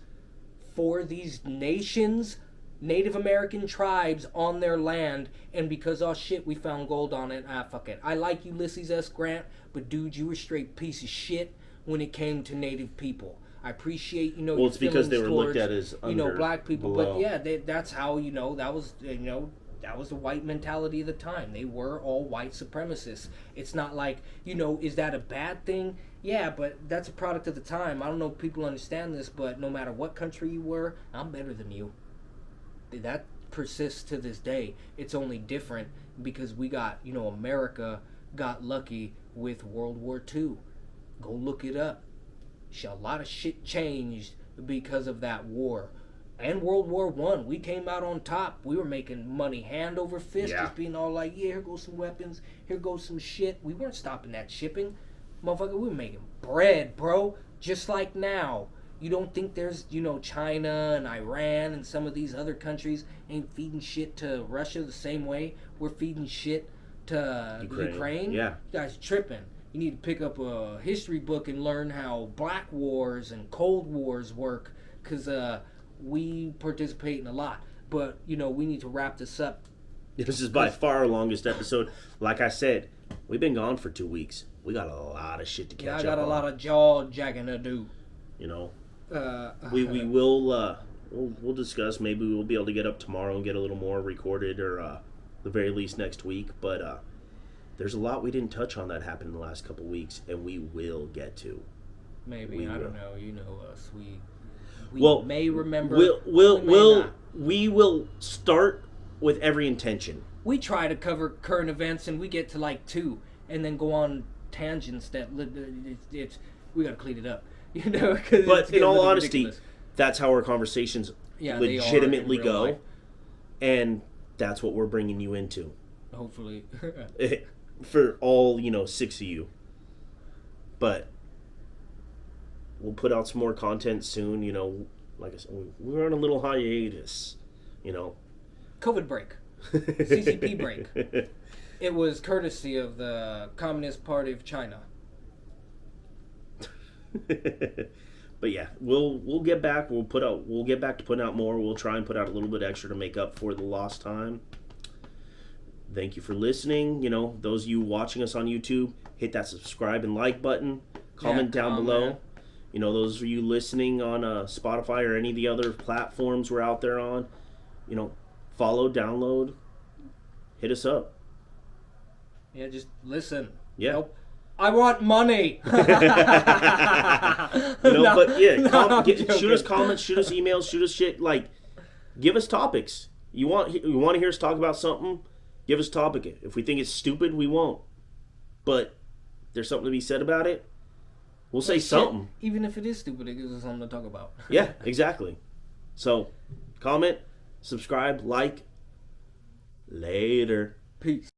for these nations, Native American tribes, on their land. And because, oh shit, we found gold on it. Fuck it. I like Ulysses S. Grant, but dude, you were a straight piece of shit when it came to Native people. I appreciate, well, it's because they were looked at as black people. below. But yeah, that's how, that was, that was the white mentality of the time. They were all white supremacists. It's not like, is that a bad thing? Yeah, but that's a product of the time. I don't know if people understand this, but no matter what country you were, I'm better than you. That persists to this day. It's only different because we got, America got lucky with World War II. Go look it up. a lot of shit changed because of that war. And World War One, we came out on top. We were making money hand over fist, just being all like, yeah, here goes some weapons, here goes some shit. We weren't stopping that shipping. Motherfucker, we were making bread, bro. Just like now. You don't think there's, China and Iran and some of these other countries ain't feeding shit to Russia the same way we're feeding shit to Ukraine? Yeah. You guys tripping. You need to pick up a history book and learn how Black Wars and Cold Wars work, because we participate in a lot. But, we need to wrap this up. This is by far our longest episode. Like I said, we've been gone for 2 weeks. We got a lot of shit to catch up on. I got a lot of jaw-jacking to do. We will we'll discuss. Maybe we'll be able to get up tomorrow and get a little more recorded, or the very least next week. But there's a lot we didn't touch on that happened in the last couple weeks, and we will get to. Maybe I don't know. You know us. We may remember. We will start with every intention. We try to cover current events, and we get to like 2, and then go on tangents that it's we got to clean it up. But in all honesty, that's how our conversations legitimately go, life. And that's what we're bringing you into. Hopefully, for all 6 of you. But we'll put out some more content soon. Like I said, we're on a little hiatus. COVID break, CCP break. It was courtesy of the Communist Party of China. But yeah, we'll get back. We'll get back to putting out more. We'll try and put out a little bit extra to make up for the lost time. Thank you for listening. Those of you watching us on YouTube, hit that subscribe and like button. Comment down below. Those of you listening on Spotify or any of the other platforms we're out there on, follow, download, hit us up. Yeah, just listen. Yeah. Nope. I want money. But yeah, shoot us comments, shoot us emails, shoot us shit. Like, give us topics. You want to hear us talk about something? Give us a topic. If we think it's stupid, we won't. But there's something to be said about it. We'll say something. Even if it is stupid, it gives us something to talk about. Yeah, exactly. So, comment, subscribe, like. Later. Peace.